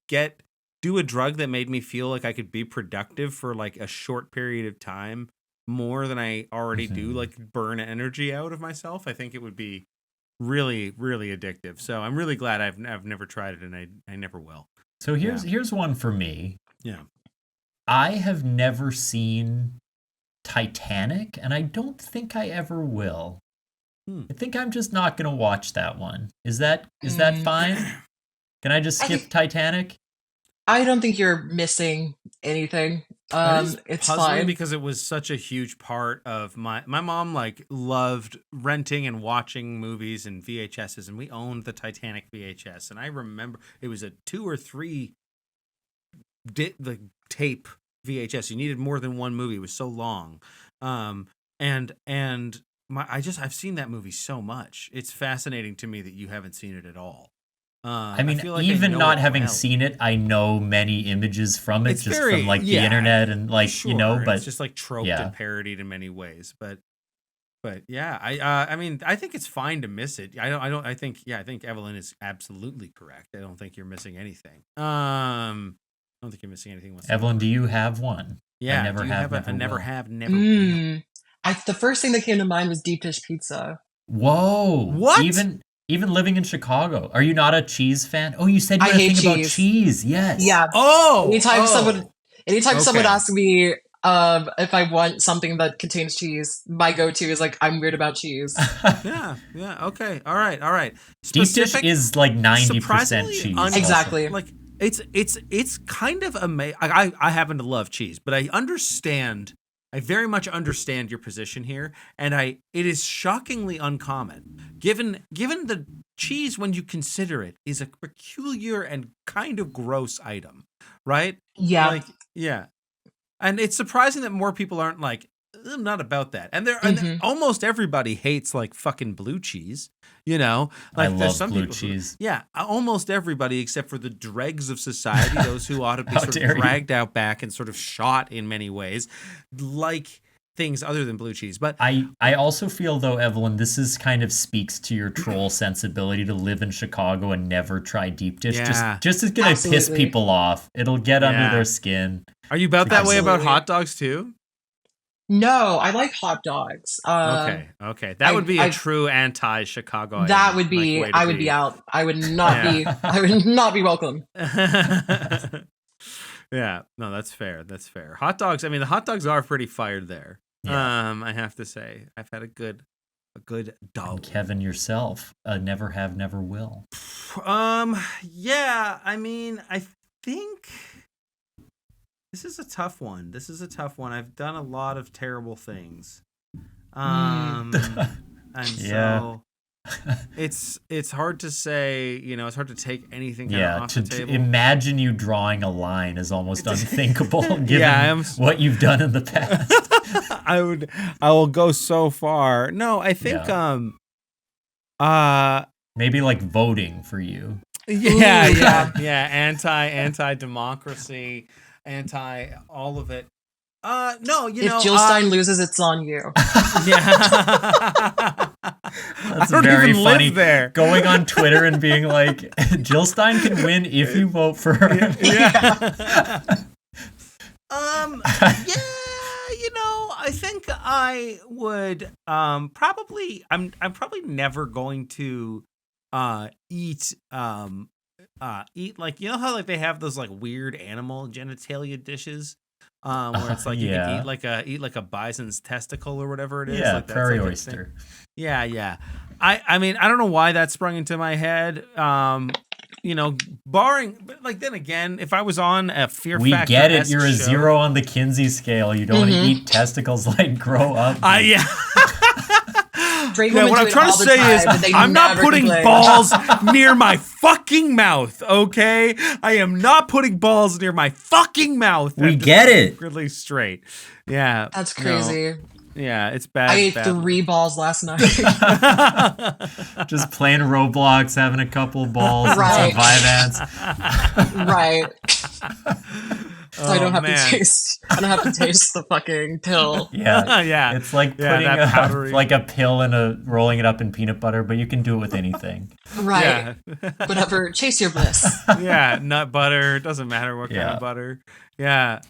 do a drug that made me feel like I could be productive for like a short period of time more than I already do, like burn energy out of myself, I think it would be really, really addictive. So I'm really glad I've never tried it, and I never will. So here's one for me. Yeah. I have never seen Titanic, and I don't think I ever will. I think I'm just not going to watch that one. Is that fine? Can I just skip Titanic? I don't think you're missing anything. It's fine because it was such a huge part of my mom like loved renting and watching movies and VHSs, and we owned the Titanic VHS, and I remember it was a 2 or 3 the tape VHS. You needed more than one movie. It was so long. I've seen that movie so much. It's fascinating to me that you haven't seen it at all. I mean, even not having seen it, I know many images from it, from like the internet and like, sure, but it's just like troped and parodied in many ways. But yeah, I mean, I think it's fine to miss it. I think Evelyn is absolutely correct. I don't think you're missing anything. I don't think you're missing anything whatsoever. Evelyn, do you have one? Yeah, I never have. The first thing that came to mind was deep dish pizza. Whoa! What? Even living in Chicago, are you not a cheese fan? Oh, you said you had a thing about cheese. Yes. Yeah. Oh. Anytime someone asks me if I want something that contains cheese, my go-to is like, I'm weird about cheese. Yeah. Okay. All right. Deep dish is like 90% cheese. Exactly. Like it's kind of amazing. I happen to love cheese, but I very much understand your position here, and it is shockingly uncommon. Given the cheese, when you consider it, is a peculiar and kind of gross item, right? Yeah. Yeah. And it's surprising that more people aren't like, I'm not about that. And and almost everybody hates like fucking blue cheese, Like I there's love some blue people cheese. Almost everybody except for the dregs of society, those who ought to be sort of dragged out back and sort of shot in many ways, like things other than blue cheese. But I also feel though, Evelyn, this is kind of speaks to your troll sensibility to live in Chicago and never try deep dish. Yeah. Just is gonna piss people off. It'll get under their skin. Are you about that way about hot dogs too? No, I like hot dogs. Okay. That would be a true anti-Chicago. That would be. I would be out. I would not be. I would not be welcome. Yeah. No, that's fair. Hot dogs. I mean, the hot dogs are pretty fired there. Yeah. I have to say, I've had a good dog. And Kevin, yourself, never have, never will. Yeah. I mean, I think. This is a tough one. I've done a lot of terrible things. And so it's hard to say, it's hard to take anything off the table. Imagine you drawing a line is almost unthinkable given what you've done in the past. I will go so far. No, I think maybe like voting for you. Yeah. Anti-democracy. Anti all of it. No, if Jill Stein loses, it's on you. Yeah. That's very funny. There. Going on Twitter and being like, Jill Stein can win if you vote for her. Yeah. I think I would probably I'm probably never going to eat like how like they have those like weird animal genitalia dishes where it's like you can eat like a bison's testicle or whatever it is. Yeah, like that's prairie like oyster. Yeah. I mean, I don't know why that sprung into my head. Barring, but like then again, if I was on a Fear Factor, we get it. You're a 0 on the Kinsey scale. You don't want to eat testicles. Like grow up. Yeah. Straight Yeah, women what do I'm it trying to all the say time, is but they I'm not never putting complain. balls near my fucking mouth, okay? I am not putting balls near my fucking mouth. We I'm just get it. Really straight. Yeah. That's no. crazy. Yeah, it's bad. I ate bad 3 balls last night. Just playing Roblox, having a couple balls Right. and some Vyvanse. Right. So I don't have to taste. I don't have to taste the fucking pill. Yeah, Yeah. It's like Yeah, putting that powdery- like a pill and rolling it up in peanut butter, but you can do it with anything. Right. Yeah. Whatever. Chase your bliss. Yeah, nut butter, doesn't matter what kind Yeah. of butter. Yeah.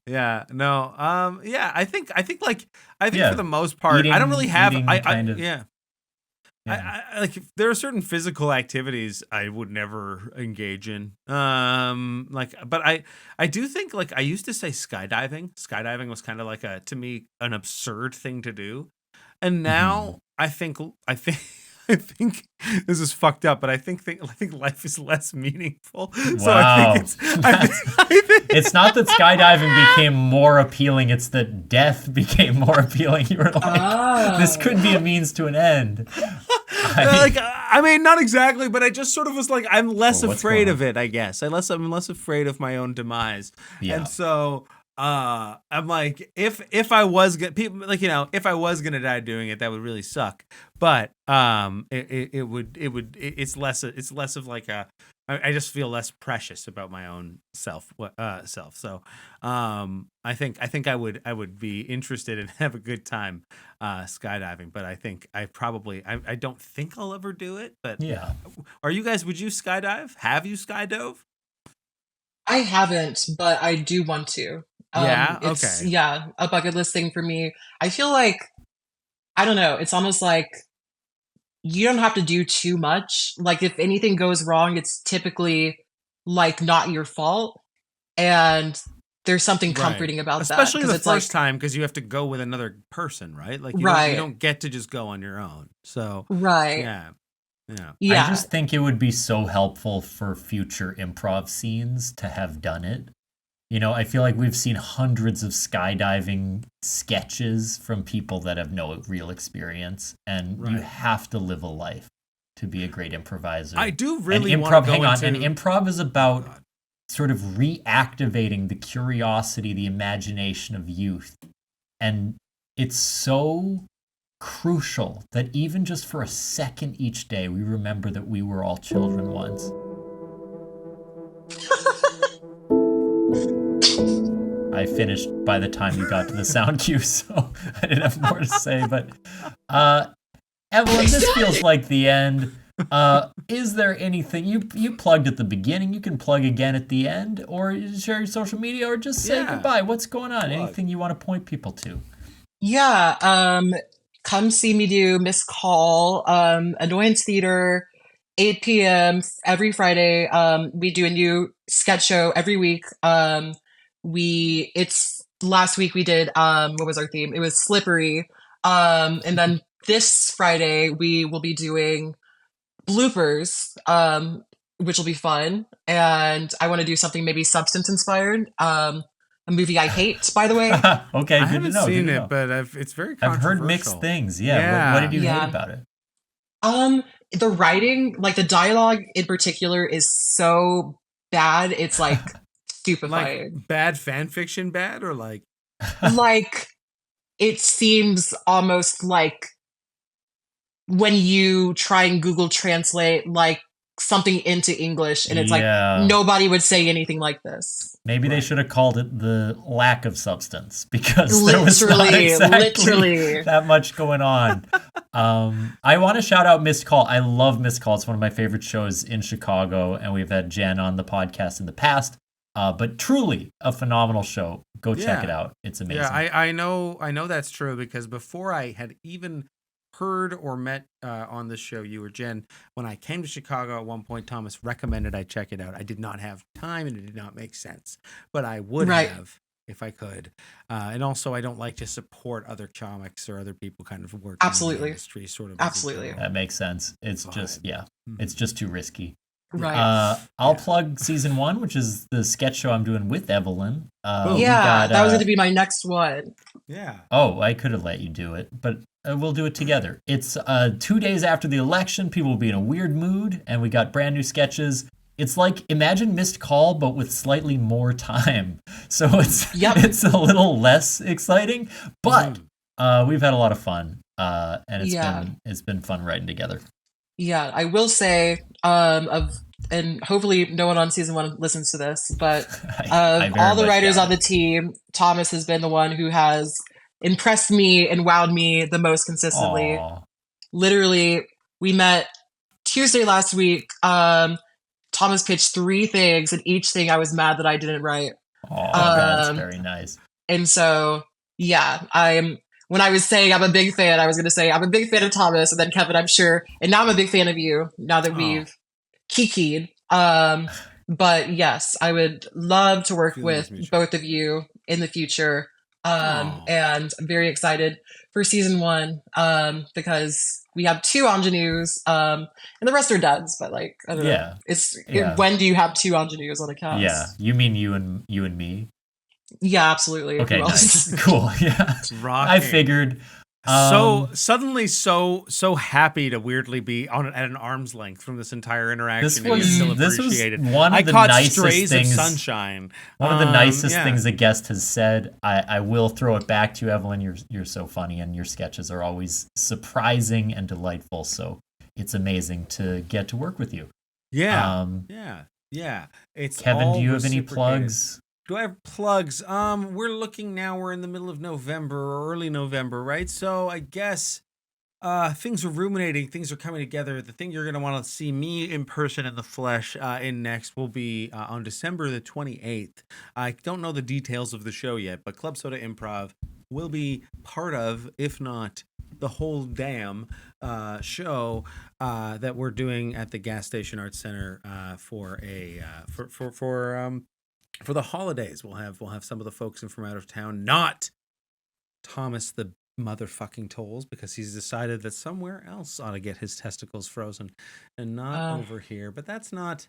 No. Yeah, I think Yeah. for the most part, I don't really have Eating kind of- yeah. Yeah. I like there are certain physical activities I would never engage in. But I do think like I used to say skydiving. Skydiving was kind of like to me an absurd thing to do. And now I think I think this is fucked up, but I think life is less meaningful. So Wow. I think It's not that skydiving became more appealing, it's that death became more appealing. You were like, this could be a means to an end. I mean, not exactly, but I just sort of was like, I'm less Well, what's afraid going of it, I guess. I'm less afraid of my own demise. Yeah. And so I'm like, if I was if I was gonna die doing it, that would really suck. But it's less of like I just feel less precious about my own self. So I think I would be interested and have a good time skydiving. But I think I don't think I'll ever do it. But Yeah. would you skydive? Have you skydove? I haven't, but I do want to. Yeah? It's, Okay. Yeah, a bucket list thing for me. I feel like, I don't know, it's almost like you don't have to do too much. Like, if anything goes wrong, it's typically, like, not your fault. And there's something comforting about that. Especially the it's first time, because you have to go with another person, right? Like, you don't get to just go on your own. So, Right. yeah. Yeah. I just think it would be so helpful for future improv scenes to have done it. You know, I feel like we've seen hundreds of skydiving sketches from people that have no real experience, and you have to live a life to be a great improviser. I do really and want improv. to go And improv is about sort of reactivating the curiosity, the imagination of youth, and it's so crucial that even just for a second each day, we remember that we were all children once. I finished by the time you got to the sound cue, so I didn't have more to say. But Evelyn, this feels like the end. Is there anything you plugged at the beginning? You can plug again at the end, or share your social media, or just say goodbye. What's going on? Anything you want to point people to? Yeah. Come see me do Miss Call, Annoyance Theater, 8 p.m. every Friday. We do a new sketch show every week. Last week we did, what was our theme? It was Slippery. And then this Friday we will be doing bloopers, which will be fun. And I want to do something maybe substance inspired. A movie I hate, by the way. Okay, I good haven't to know. seen good to it, know. but it's very I've controversial. heard mixed things. Yeah. What did you hate about it? The writing, like the dialogue in particular, is so bad. It's like stupefying. Like bad fan fiction, bad or like Like it seems almost like when you try and Google Translate like something into English, and it's like nobody would say anything like this. Maybe they should have called it the lack of substance, because there was not exactly that much going on. I want to shout out Missed Call. I love Missed Call. It's one of my favorite shows in Chicago, and we've had Jen on the podcast in the past. But truly a phenomenal show. Go check it out. It's amazing. Yeah, I know that's true, because before I had even heard or met on this show you or Jen, when I came to Chicago at one point, Thomas recommended I check it out. I did not have time and it did not make sense, but I would have if I could. And also I don't like to support other comics or other people kind of working in the industry, sort of. Absolutely. That makes sense. It's just it's just too risky. Right. I'll plug season 1, which is the sketch show I'm doing with Evelyn. That was going to be my next one. Yeah. Oh, I could have let you do it, but we'll do it together. It's 2 days after the election. People will be in a weird mood, and we got brand new sketches. It's like, imagine Missed Call, but with slightly more time. So it's a little less exciting, but we've had a lot of fun, and it's been fun writing together. Yeah, I will say, and hopefully no one on season 1 listens to this, but of all the writers on the team, Thomas has been the one who has impressed me and wowed me the most consistently. Aww. Literally, we met Tuesday last week. Thomas pitched 3 things, and each thing I was mad that I didn't write. Oh, that's very nice. And so, yeah, when I was saying I'm a big fan, I was going to say I'm a big fan of Thomas, and then Kevin, I'm sure, and now I'm a big fan of you, now that we've kikied. But yes, I would love to work with both of you in the future. And I'm very excited for season 1, because we have 2 ingenues, and the rest are duds, but like, I don't know. When do you have 2 ingenues on a cast? Yeah. You mean you and me? Yeah, absolutely. Okay, nice. Cool. Yeah. I figured. Suddenly so happy to weirdly be at an arm's length from this entire interaction. This was one of the nicest things. Of sunshine. One of the nicest things a guest has said. I will throw it back to you, Evelyn. You're so funny, and your sketches are always surprising and delightful. So it's amazing to get to work with you. Yeah. It's Kevin, do you have any plugs? Do I have plugs? We're in the middle of November or early November, right? So I guess things are ruminating, things are coming together. The thing you're going to want to see me in person in the flesh in next will be on December the 28th. I don't know the details of the show yet, but Club Soda Improv will be part of, if not the whole damn show that we're doing at the Gas Station Arts Center for the holidays. We'll have some of the folks in from out of town, not Thomas the motherfucking Tolls, because he's decided that somewhere else ought to get his testicles frozen and not over here. But that's not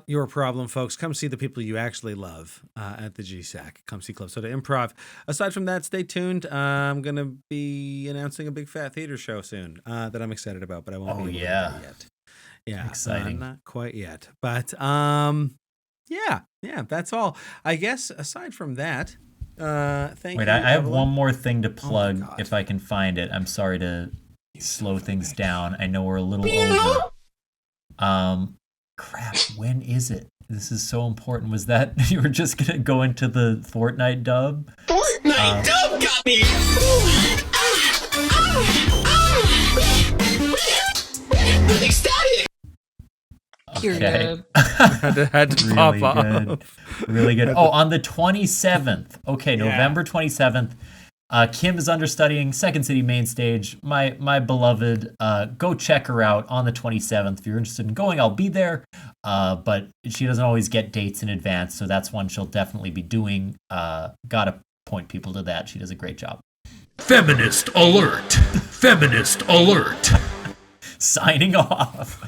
your problem, folks. Come see the people you actually love at the GSAC. Come see Club Soda Improv. Aside from that, stay tuned. I'm going to be announcing a big fat theater show soon that I'm excited about, but I won't be able to do that yet. Yeah, exciting. Not quite yet, but yeah, that's all. I guess aside from that, thank you. Wait, I have one more thing to plug if I can find it. I'm sorry to slow things down. I know we're a little over. Crap, when is it? This is so important. Was that you were just gonna go into the Fortnite dub? Fortnite dub got me. Ecstatic. Okay. had to really pop good. off. Really good. Oh, on the 27th. Okay, November 27th. Kim is understudying Second City Main Stage. My beloved. Go check her out on the 27th. If you're interested in going, I'll be there. But she doesn't always get dates in advance, so that's one she'll definitely be doing. Gotta point people to that. She does a great job. Feminist alert! Feminist alert! Signing off.